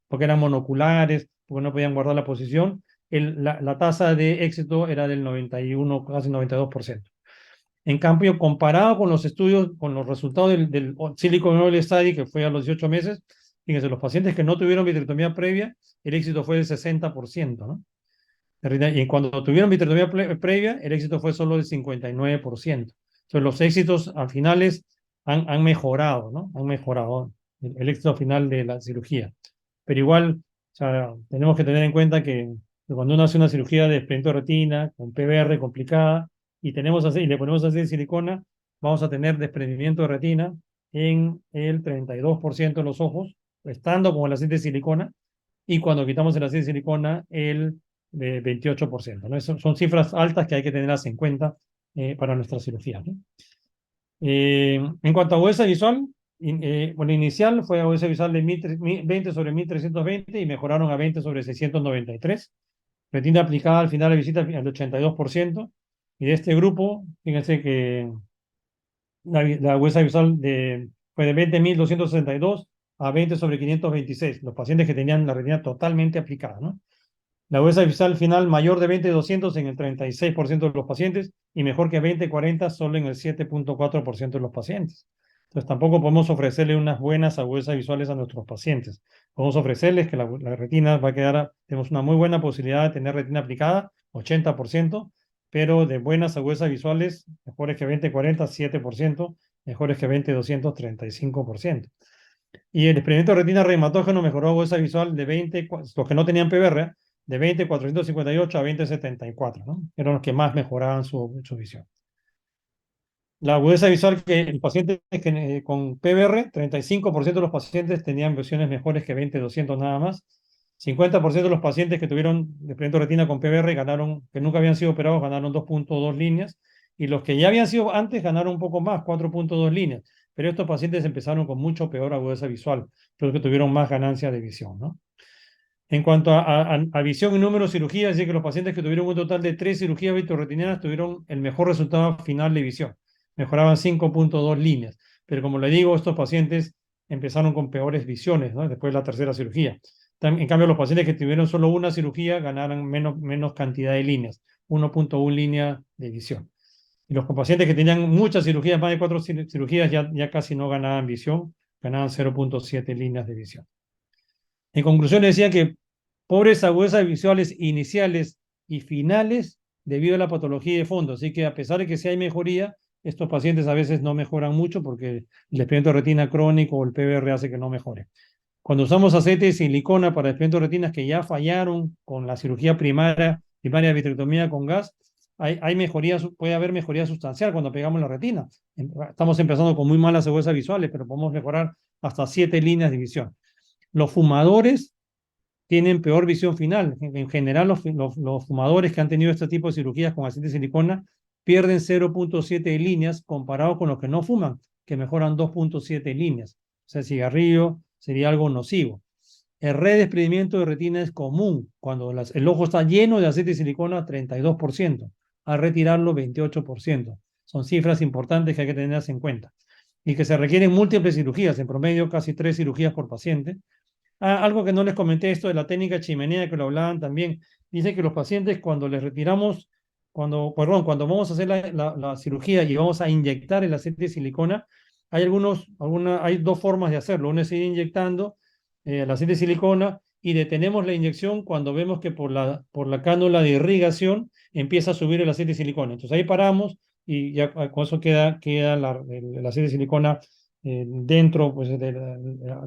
S3: porque eran monoculares, porque no podían guardar la posición, la tasa de éxito era del 91, casi 92%. En cambio, comparado con los estudios, con los resultados del Silicon Valley Study, que fue a los 18 meses, fíjense, los pacientes que no tuvieron vitrectomía previa, el éxito fue del 60%, ¿no? Y cuando tuvieron vitrectomía previa, el éxito fue solo del 59%. Entonces, los éxitos al finales han mejorado, ¿no? Han mejorado el éxito final de la cirugía. Pero igual, o sea, tenemos que tener en cuenta que cuando uno hace una cirugía de desprendimiento de retina, con PBR complicada, y le ponemos aceite de silicona, vamos a tener desprendimiento de retina en el 32% de los ojos, estando con el aceite de silicona, y cuando quitamos el aceite de silicona, el 28%, ¿no? Son cifras altas que hay que tenerlas en cuenta para nuestra cirugía, ¿no? En cuanto a agudeza visual, bueno, inicial fue agudeza visual de 20 sobre 1320 y mejoraron a 20 sobre 693. Retina aplicada al final de visita al 82%. Y de este grupo, fíjense que la agudeza visual fue de 20.262 a 20 sobre 526, los pacientes que tenían la retina totalmente aplicada, ¿no? La agudeza visual final mayor de 20/200 en el 36% de los pacientes y mejor que 20/40 solo en el 7.4% de los pacientes. Entonces tampoco podemos ofrecerle unas buenas agudezas visuales a nuestros pacientes. Podemos ofrecerles que la retina va a quedar, tenemos una muy buena posibilidad de tener retina aplicada, 80%, pero de buenas agudezas visuales, mejores que 20/40, 7%, mejores que 20/200, 35%. Y el experimento de retina reumatógeno mejoró agudeza visual de 20, los que no tenían PBR, de 20/458 a 20/74, ¿no? Eran los que más mejoraban su visión. La agudeza visual que el paciente con PBR, 35% de los pacientes tenían visiones mejores que 20/200 nada más. 50% de los pacientes que tuvieron desprendimiento de retina con PBR ganaron, que nunca habían sido operados, ganaron 2.2 líneas. Y los que ya habían sido antes ganaron un poco más, 4.2 líneas. Pero estos pacientes empezaron con mucho peor agudeza visual, pero que tuvieron más ganancia de visión, ¿no? En cuanto a visión y número de cirugías, es decir, que los pacientes que tuvieron un total de 3 cirugías vitreoretinianas tuvieron el mejor resultado final de visión. Mejoraban 5.2 líneas. Pero como le digo, estos pacientes empezaron con peores visiones, ¿no? Después de la tercera cirugía. En cambio, los pacientes que tuvieron solo una cirugía ganaron menos cantidad de líneas, 1.1 línea de visión. Y los pacientes que tenían muchas cirugías, más de 4 cirugías, ya casi no ganaban visión, ganaban 0.7 líneas de visión. En conclusión, decía que pobres agudezas visuales iniciales y finales debido a la patología de fondo. Así que a pesar de que sí hay mejoría, estos pacientes a veces no mejoran mucho porque el desprendimiento de retina crónico o el PBR hace que no mejore. Cuando usamos aceite de silicona para desprendimiento de retinas que ya fallaron con la cirugía primaria de vitrectomía con gas, puede haber mejoría sustancial cuando pegamos la retina. Estamos empezando con muy malas agudezas visuales, pero podemos mejorar hasta 7 líneas de visión. Los fumadores tienen peor visión final. En general, los fumadores que han tenido este tipo de cirugías con aceite de silicona pierden 0.7 líneas comparado con los que no fuman, que mejoran 2.7 líneas. O sea, el cigarrillo sería algo nocivo. El redesprendimiento de retina es común. Cuando el ojo está lleno de aceite de silicona, 32%. Al retirarlo, 28%. Son cifras importantes que hay que tenerlas en cuenta. Y que se requieren múltiples cirugías, en promedio casi 3 cirugías por paciente. Algo que no les comenté, esto de la técnica chimenea, que lo hablaban también. Dice que los pacientes cuando les retiramos, cuando vamos a hacer la cirugía y vamos a inyectar el aceite de silicona, hay dos formas de hacerlo. Una es ir inyectando el aceite de silicona y detenemos la inyección cuando vemos que por la cánula de irrigación empieza a subir el aceite de silicona. Entonces ahí paramos y ya con eso queda el aceite de silicona dentro, pues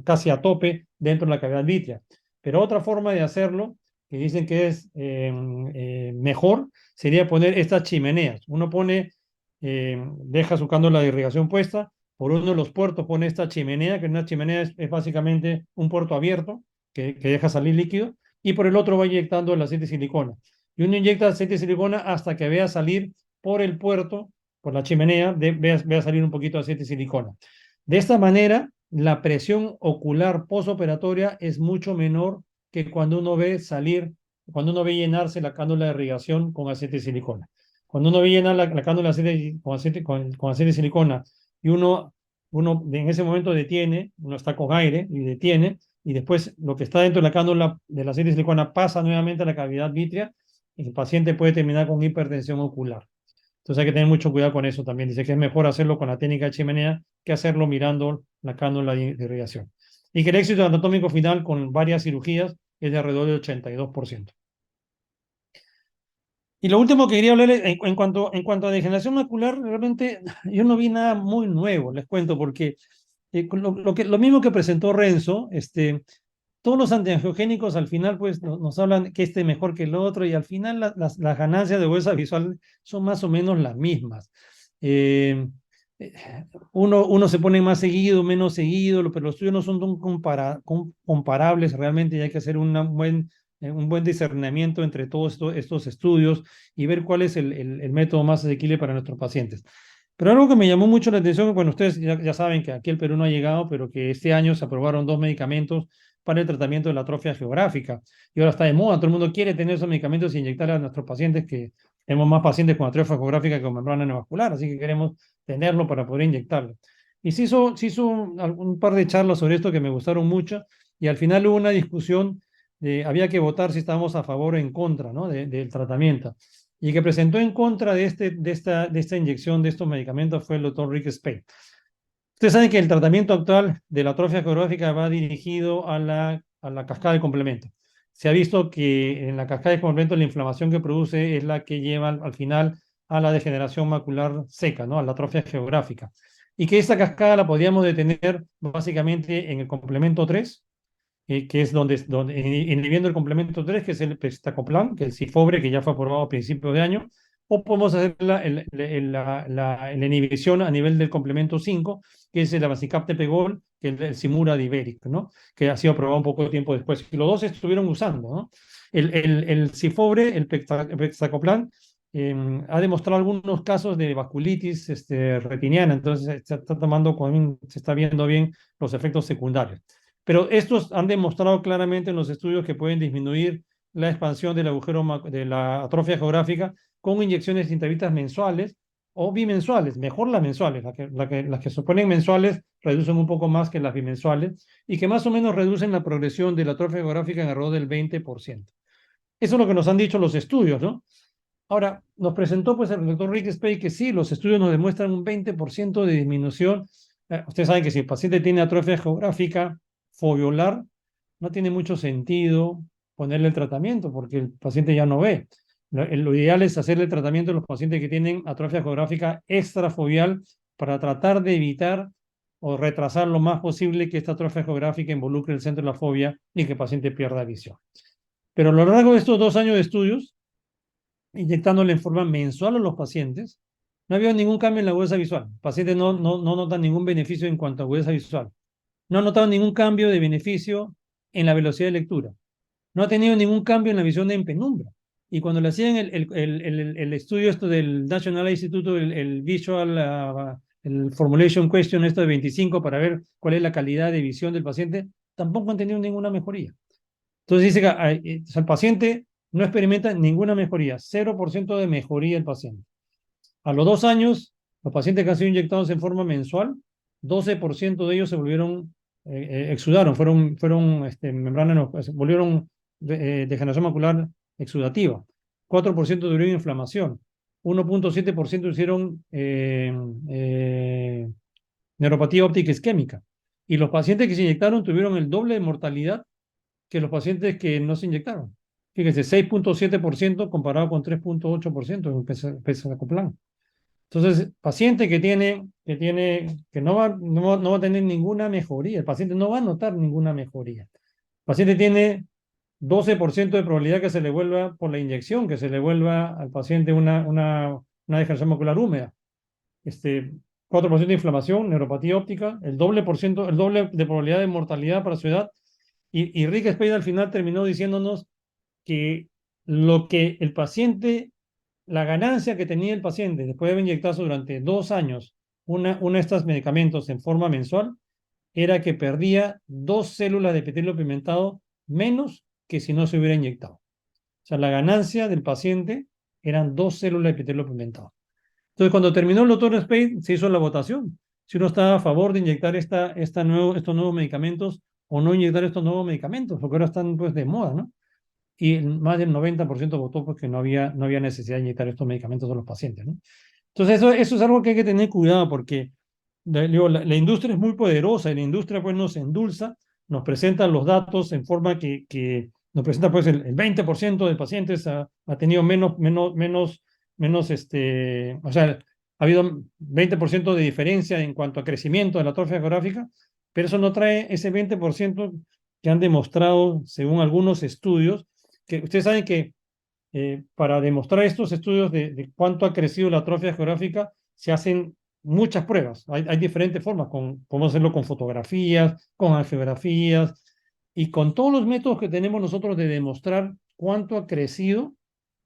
S3: casi a tope dentro de la cavidad vítrea. Pero otra forma de hacerlo, que dicen que es mejor, sería poner estas chimeneas. Uno deja su cánula de irrigación puesta, por uno de los puertos pone esta chimenea, que una chimenea es básicamente un puerto abierto que deja salir líquido, y por el otro va inyectando el aceite de silicona. Y uno inyecta aceite de silicona hasta que vea salir por el puerto, por la chimenea, vea salir un poquito de aceite de silicona. De esta manera, la presión ocular postoperatoria es mucho menor que cuando uno ve llenarse la cánula de irrigación con aceite de silicona. Cuando uno ve llenar la cánula con aceite de silicona y uno en ese momento uno está con aire y detiene, y después lo que está dentro de la cánula de la silice silicoana pasa nuevamente a la cavidad vítrea, y el paciente puede terminar con hipertensión ocular. Entonces hay que tener mucho cuidado con eso también. Dice que es mejor hacerlo con la técnica de chimenea que hacerlo mirando la cánula de irrigación. Y que el éxito anatómico final con varias cirugías es de alrededor del 82%. Y lo último que quería hablar en cuanto a degeneración macular, realmente yo no vi nada muy nuevo, les cuento, porque lo mismo que presentó Renzo, todos los antiangiogénicos al final pues nos hablan que este es mejor que el otro, y al final las ganancias de huesa visual son más o menos las mismas. Eh, eh, uno se pone más seguido, menos seguido, pero los estudios no son tan comparables realmente, y hay que hacer un buen discernimiento entre todos estos estudios y ver cuál es el método más asequible para nuestros pacientes. Pero algo que me llamó mucho la atención, bueno, ustedes ya saben que aquí el Perú no ha llegado, pero que este año se aprobaron 2 medicamentos para el tratamiento de la atrofia geográfica. Y ahora está de moda, todo el mundo quiere tener esos medicamentos e inyectar a nuestros pacientes, que tenemos más pacientes con atrofia geográfica que con membrana neovascular, así que queremos tenerlo para poder inyectarlo. Y se hizo un par de charlas sobre esto que me gustaron mucho, y al final hubo una discusión había que votar si estábamos a favor o en contra, ¿no? del tratamiento. Y que presentó en contra de esta inyección de estos medicamentos fue el doctor Rick Spade. Ustedes saben que el tratamiento actual de la atrofia geográfica va dirigido a la cascada de complemento. Se ha visto que en la cascada de complemento la inflamación que produce es la que lleva al final a la degeneración macular seca, ¿no? A la atrofia geográfica. Y que esta cascada la podríamos detener básicamente en el complemento 3, que es donde inhibiendo el complemento 3, que es el pestacoplan, que es el Cifobre, que ya fue aprobado a principios de año, o podemos hacer la inhibición a nivel del complemento 5, que es el abacicap-tepegol, que es el Simura-Diveric, ¿no? Que ha sido aprobado un poco de tiempo después. Y los dos se estuvieron usando, ¿no? El Cifobre, el pestacoplan, ha demostrado algunos casos de vasculitis retiniana, entonces se está viendo bien los efectos secundarios. Pero estos han demostrado claramente en los estudios que pueden disminuir la expansión del agujero de la atrofia geográfica con inyecciones intravítricas mensuales o bimensuales, mejor las mensuales, las que se ponen mensuales reducen un poco más que las bimensuales, y que más o menos reducen la progresión de la atrofia geográfica en alrededor del 20%. Eso es lo que nos han dicho los estudios, ¿no? Ahora, nos presentó pues el doctor Rick Spade que sí, los estudios nos demuestran un 20% de disminución. Ustedes saben que si el paciente tiene atrofia geográfica foveolar, no tiene mucho sentido ponerle el tratamiento porque el paciente ya no ve. Lo ideal es hacerle el tratamiento a los pacientes que tienen atrofia geográfica extrafoveal, para tratar de evitar o retrasar lo más posible que esta atrofia geográfica involucre el centro de la fobia y que el paciente pierda visión. Pero a lo largo de estos 2 años de estudios, inyectándole en forma mensual a los pacientes, no había ningún cambio en la agudeza visual. El paciente no nota ningún beneficio en cuanto a agudeza visual. No ha notado ningún cambio de beneficio en la velocidad de lectura. No ha tenido ningún cambio en la visión en penumbra. Y cuando le hacían el estudio del National Institute, el Visual el Formulation Question, esto de 25, para ver cuál es la calidad de visión del paciente, tampoco han tenido ninguna mejoría. Entonces dice que el paciente no experimenta ninguna mejoría, 0% de mejoría el paciente. A los 2 años, los pacientes que han sido inyectados en forma mensual, 12% de ellos se volvieron, exudaron, fueron volvieron degeneración macular exudativa. 4% tuvieron inflamación. 1.7% hicieron neuropatía óptica isquémica. Y los pacientes que se inyectaron tuvieron el doble de mortalidad que los pacientes que no se inyectaron. Fíjense, 6.7% comparado con 3.8% en pegcetacoplan. Entonces, paciente que no va a tener ninguna mejoría, el paciente no va a notar ninguna mejoría. El paciente tiene 12% de probabilidad que se le vuelva por la inyección, que se le vuelva al paciente una degeneración macular húmeda. 4% de inflamación, neuropatía óptica, el doble de probabilidad de mortalidad para su edad. Y Rick Spade al final terminó diciéndonos que lo que el paciente, la ganancia que tenía el paciente después de haber inyectado durante 2 años uno de estos medicamentos en forma mensual, era que perdía 2 células de epitelio pigmentado menos que si no se hubiera inyectado. O sea, la ganancia del paciente eran 2 células de epitelio pigmentado. Entonces, cuando terminó el doctor Spade, se hizo la votación. Si uno estaba a favor de inyectar estos nuevos medicamentos o no inyectar estos nuevos medicamentos, porque ahora están pues de moda, ¿no? Y más del 90% votó porque no había necesidad de inyectar estos medicamentos a los pacientes, ¿no? Entonces eso es algo que hay que tener cuidado porque digo, la industria es muy poderosa y la industria pues nos endulza, nos presenta los datos en forma que nos presenta pues el 20% de pacientes ha tenido o sea, ha habido 20% de diferencia en cuanto a crecimiento de la atrofia geográfica, pero eso no trae ese 20% que han demostrado, según algunos estudios, que ustedes saben que para demostrar estos estudios de cuánto ha crecido la atrofia geográfica, se hacen muchas pruebas. Hay diferentes formas, podemos hacerlo con fotografías, con angiografías, y con todos los métodos que tenemos nosotros de demostrar cuánto ha crecido,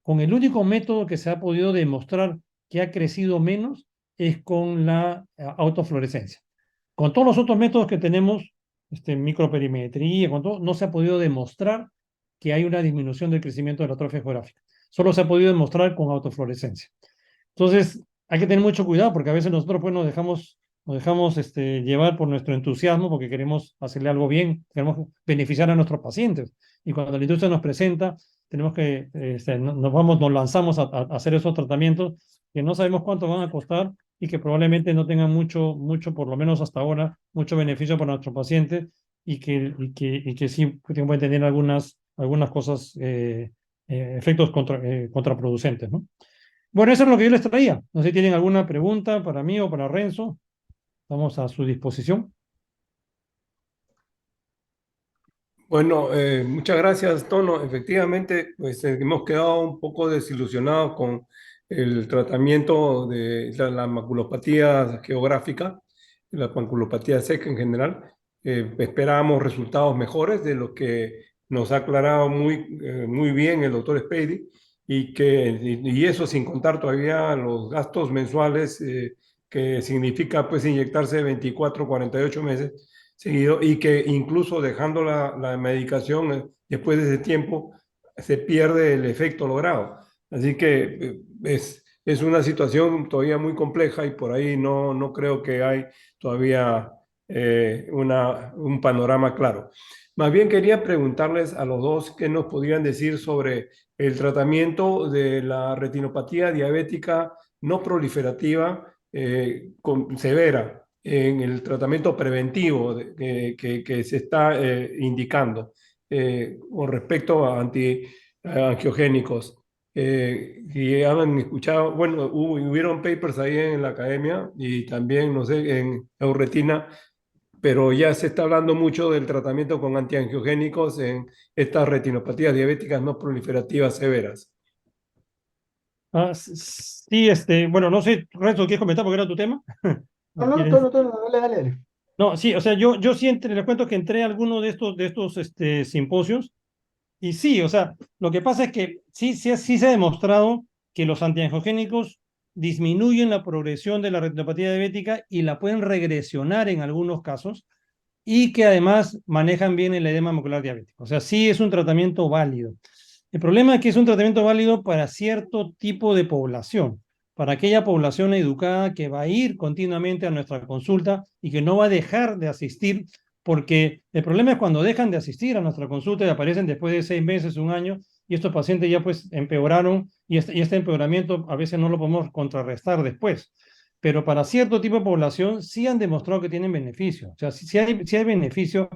S3: con el único método que se ha podido demostrar que ha crecido menos es con la autofluorescencia. Con todos los otros métodos que tenemos, microperimetría, con todo, no se ha podido demostrar que hay una disminución del crecimiento de la atrofia geográfica. Solo se ha podido demostrar con autofluorescencia. Entonces, hay que tener mucho cuidado porque a veces nosotros pues, nos dejamos llevar por nuestro entusiasmo porque queremos hacerle algo bien, queremos beneficiar a nuestros pacientes. Y cuando la industria nos presenta, tenemos que, nos lanzamos a hacer esos tratamientos que no sabemos cuánto van a costar y que probablemente no tengan mucho, por lo menos hasta ahora, mucho beneficio para nuestros pacientes y que sí pueden tener algunas cosas, efectos contraproducentes, ¿no? Bueno, eso es lo que yo les traía. No sé si tienen alguna pregunta para mí o para Renzo. Estamos a su disposición.
S2: Bueno, muchas gracias, Tono. Efectivamente, pues hemos quedado un poco desilusionados con el tratamiento de la maculopatía geográfica, la maculopatía seca en general. Esperábamos resultados mejores de lo que nos ha aclarado muy bien el doctor Spady y eso sin contar todavía los gastos mensuales que significa pues inyectarse 24, 48 meses seguido y que incluso dejando la medicación después de ese tiempo se pierde el efecto logrado. Así que es una situación todavía muy compleja y por ahí no creo que hay todavía un panorama claro. Más bien quería preguntarles a los dos qué nos podrían decir sobre el tratamiento de la retinopatía diabética no proliferativa severa en el tratamiento preventivo que se está indicando con respecto a antiangiogénicos. Y han escuchado, bueno, hubieron papers ahí en la academia y también, no sé, en Euretina, pero ya se está hablando mucho del tratamiento con antiangiogénicos en estas retinopatías diabéticas no proliferativas severas.
S3: Sí, bueno, no sé, Renzo, ¿quieres comentar porque era tu tema?
S1: No,
S3: ¿O
S1: no,
S3: quieres?
S1: dale, dale, dale.
S3: No, sí, o sea, yo sí les cuento que entré a alguno de estos simposios y sí, o sea, lo que pasa es que sí se ha demostrado que los antiangiogénicos disminuyen la progresión de la retinopatía diabética y la pueden regresionar en algunos casos y que además manejan bien el edema macular diabético. O sea, sí es un tratamiento válido. El problema es que es un tratamiento válido para cierto tipo de población, para aquella población educada que va a ir continuamente a nuestra consulta y que no va a dejar de asistir, porque el problema es cuando dejan de asistir a nuestra consulta y aparecen después de 6 meses, un año, y estos pacientes ya pues empeoraron y este empeoramiento a veces no lo podemos contrarrestar después. Pero para cierto tipo de población sí han demostrado que tienen beneficio. O sea, sí hay beneficio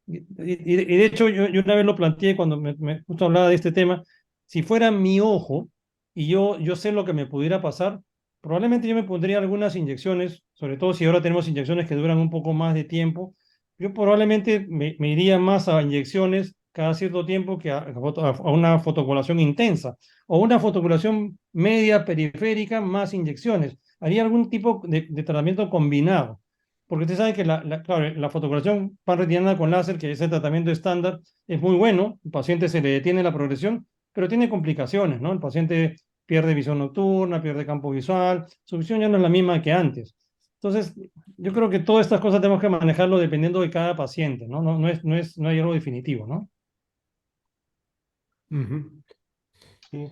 S3: y de hecho, yo una vez lo planteé cuando justo hablaba de este tema. Si fuera mi ojo y yo sé lo que me pudiera pasar, probablemente yo me pondría algunas inyecciones, sobre todo si ahora tenemos inyecciones que duran un poco más de tiempo. Yo probablemente me iría más a inyecciones cada cierto tiempo que a una fotocoagulación intensa o una fotocoagulación media periférica más inyecciones. Haría algún tipo de tratamiento combinado. Porque usted sabe que claro, la fotocoagulación panretinal con láser, que es el tratamiento estándar, es muy bueno. El paciente se le detiene la progresión, pero tiene complicaciones, ¿no? El paciente pierde visión nocturna, pierde campo visual, su visión ya no es la misma que antes. Entonces, yo creo que todas estas cosas tenemos que manejarlo dependiendo de cada paciente, ¿no? No hay algo definitivo, ¿no?
S2: Ujú.
S1: Sí,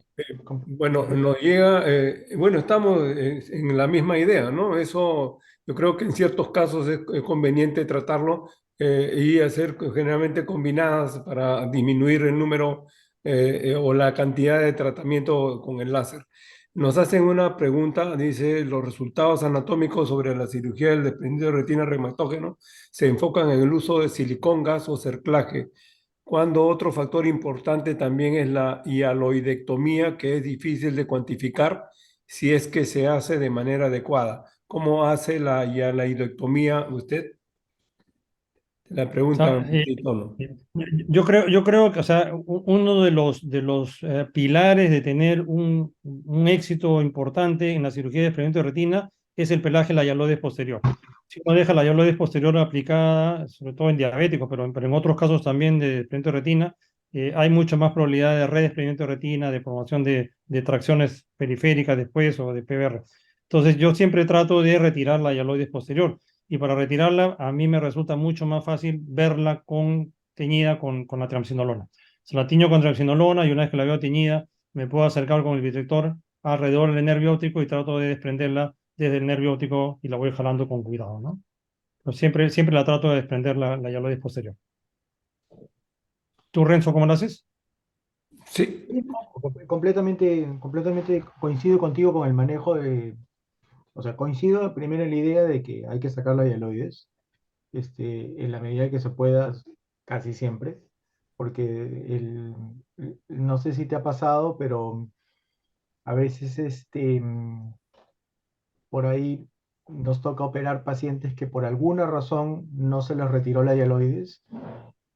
S2: Bueno,
S1: correcto.
S2: bueno, estamos en la misma idea, ¿no? Eso yo creo que en ciertos casos es conveniente tratarlo y hacer generalmente combinadas para disminuir el número o la cantidad de tratamiento con el láser. Nos hacen una pregunta, dice, los resultados anatómicos sobre la cirugía del desprendimiento de retina reumatógeno se enfocan en el uso de silicón, gas o cerclaje, cuando otro factor importante también es la hialoidectomía, que es difícil de cuantificar si es que se hace de manera adecuada. ¿Cómo hace la hialoidectomía usted? La
S3: O sea,
S2: pregunta, Titono.
S3: yo creo que, o sea, uno de los pilares de tener un éxito importante en la cirugía de desprendimiento de retina es el pelaje de la hialoides posterior. Si uno deja la hialoides posterior aplicada, sobre todo en diabéticos, pero en otros casos también de desprendimiento de retina, hay mucha más probabilidad de redesprendimiento de retina, de formación de tracciones periféricas después o de PBR. Entonces, yo siempre trato de retirar la hialoides posterior y para retirarla a mí me resulta mucho más fácil verla teñida con la triamcinolona. Se la tiño con triamcinolona y una vez que la veo teñida me puedo acercar con el vitrector alrededor del nervio óptico y trato de desprenderla desde el nervio óptico y la voy jalando con cuidado, ¿no? Pero siempre la trato de desprender la hialoides posterior. ¿Tú, Renzo, cómo lo haces?
S2: Sí,
S1: Sí, no, completamente coincido contigo con el manejo de, o sea, coincido primero en la idea de que hay que sacar la hialoides, en la medida que se pueda, casi siempre, porque no sé si te ha pasado, pero a veces, por ahí nos toca operar pacientes que por alguna razón no se les retiró la hialoides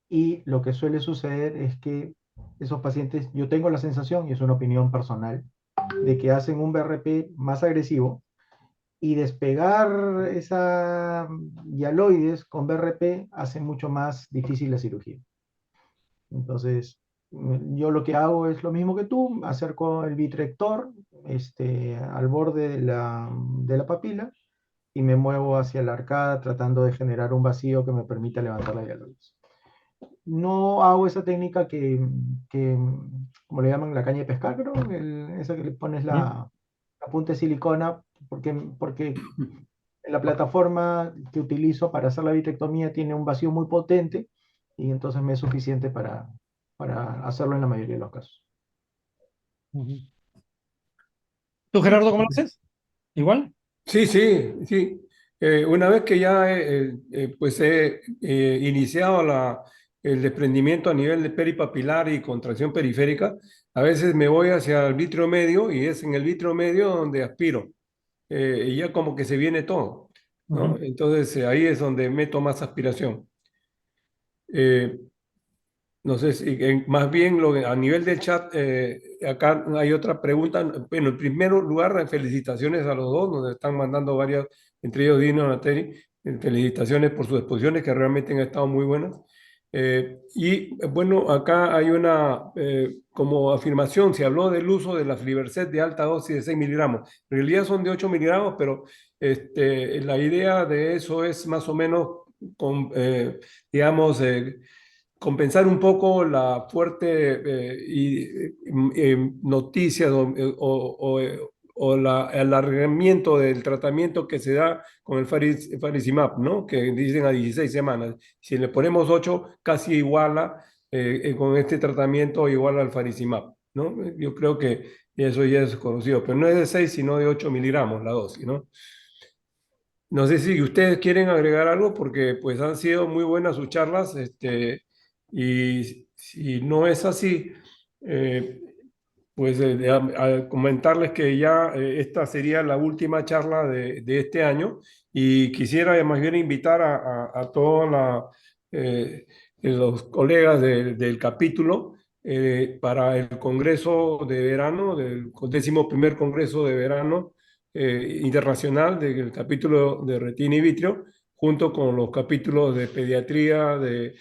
S1: y lo que suele suceder es que esos pacientes, yo tengo la sensación, y es una opinión personal, de que hacen un BRP más agresivo y despegar esa hialoides con BRP hace mucho más difícil la cirugía. Entonces, yo lo que hago es lo mismo que tú, acerco el vitrector al borde de la papila y me muevo hacia la arcada tratando de generar un vacío que me permita levantar la hialoides. No hago esa técnica que como le llaman, la caña de pescar, creo, esa que le pones
S3: ¿Mm?
S1: la punta de silicona, porque la plataforma que utilizo para hacer la vitrectomía tiene un vacío muy potente y entonces me es suficiente para hacerlo en la mayoría de los casos.
S3: Ujú. ¿Tú, Gerardo, cómo lo haces? ¿Igual?
S2: sí, sí, sí. Una vez que ya pues he iniciado el desprendimiento a nivel de peripapilar y contracción periférica, a veces me voy hacia el vítreo medio y es en el vítreo medio donde aspiro. Y ya como que se viene todo, ¿no?
S3: Ujú.
S2: Entonces ahí es donde meto más aspiración. Eh, no sé si más bien a nivel del chat, acá hay otra pregunta. Bueno, en primer lugar, felicitaciones a los dos, nos están mandando varias, entre ellos Dino Nateri, felicitaciones por sus exposiciones que realmente han estado muy buenas. Bueno, acá hay una como afirmación, se habló del uso de la Flibercept de alta dosis de 6 miligramos. En realidad son de 8 miligramos, pero la idea de eso es más o menos, digamos, compensar un poco la fuerte noticia o el alargamiento del tratamiento que se da con el faricimab, ¿no? Que dicen a 16 semanas. Si le ponemos 8, casi iguala con este tratamiento, igual al faricimab, ¿no? Yo creo que eso ya es conocido, pero no es de 6, sino de 8 miligramos la dosis, ¿no? No sé si ustedes quieren agregar algo porque pues han sido muy buenas sus charlas, y si no es así, eh, pues a comentarles que ya esta sería la última charla de este año y quisiera más bien invitar a todos los colegas del capítulo para el Congreso de Verano, del 11º Congreso de Verano Internacional del capítulo de Retina y Vitrio, junto con los capítulos de pediatría, de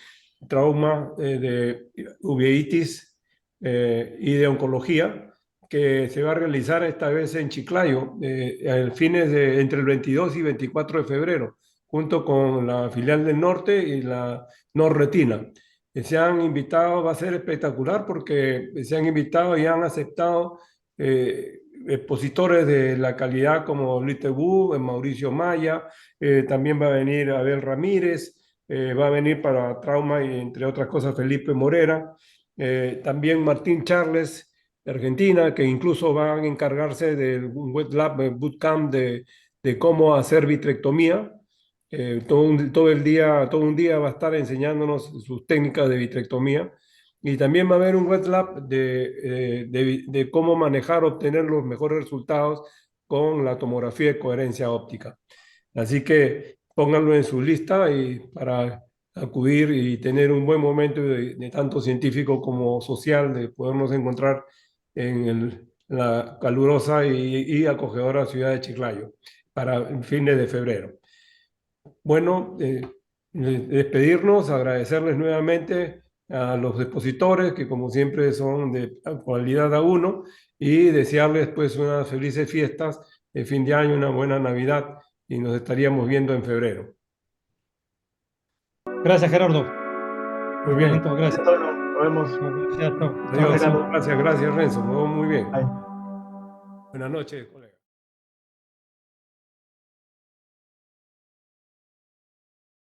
S2: trauma, de uveitis y de oncología, que se va a realizar esta vez en Chiclayo, entre el 22 y 24 de febrero, junto con la filial del norte y la Norretina. Se han invitado, va a ser espectacular porque se han invitado y han aceptado expositores de la calidad como Little Wu, Mauricio Maya, también va a venir Abel Ramírez, va a venir para trauma y entre otras cosas Felipe Morera, también Martín Charles de Argentina, que incluso van a encargarse del wet lab bootcamp de cómo hacer vitrectomía. Todo un día va a estar enseñándonos sus técnicas de vitrectomía. Y también va a haber un wet lab de cómo manejar, obtener los mejores resultados con la tomografía de coherencia óptica. Así que pónganlo en su lista y para acudir y tener un buen momento de tanto científico como social, de podernos encontrar en la calurosa y acogedora ciudad de Chiclayo para fines de febrero. Bueno, despedirnos, agradecerles nuevamente a los expositores, que como siempre son de cualidad a uno, y desearles pues unas felices fiestas de fin de año, una buena Navidad, y nos estaríamos viendo en febrero.
S3: Gracias, Gerardo.
S2: Muy bien.
S3: Gracias.
S1: Nos vemos.
S3: Gracias, chao.
S2: Adiós.
S3: Chao.
S2: Gracias, Renzo. Muy bien.
S1: Bye.
S2: Buenas noches, colega.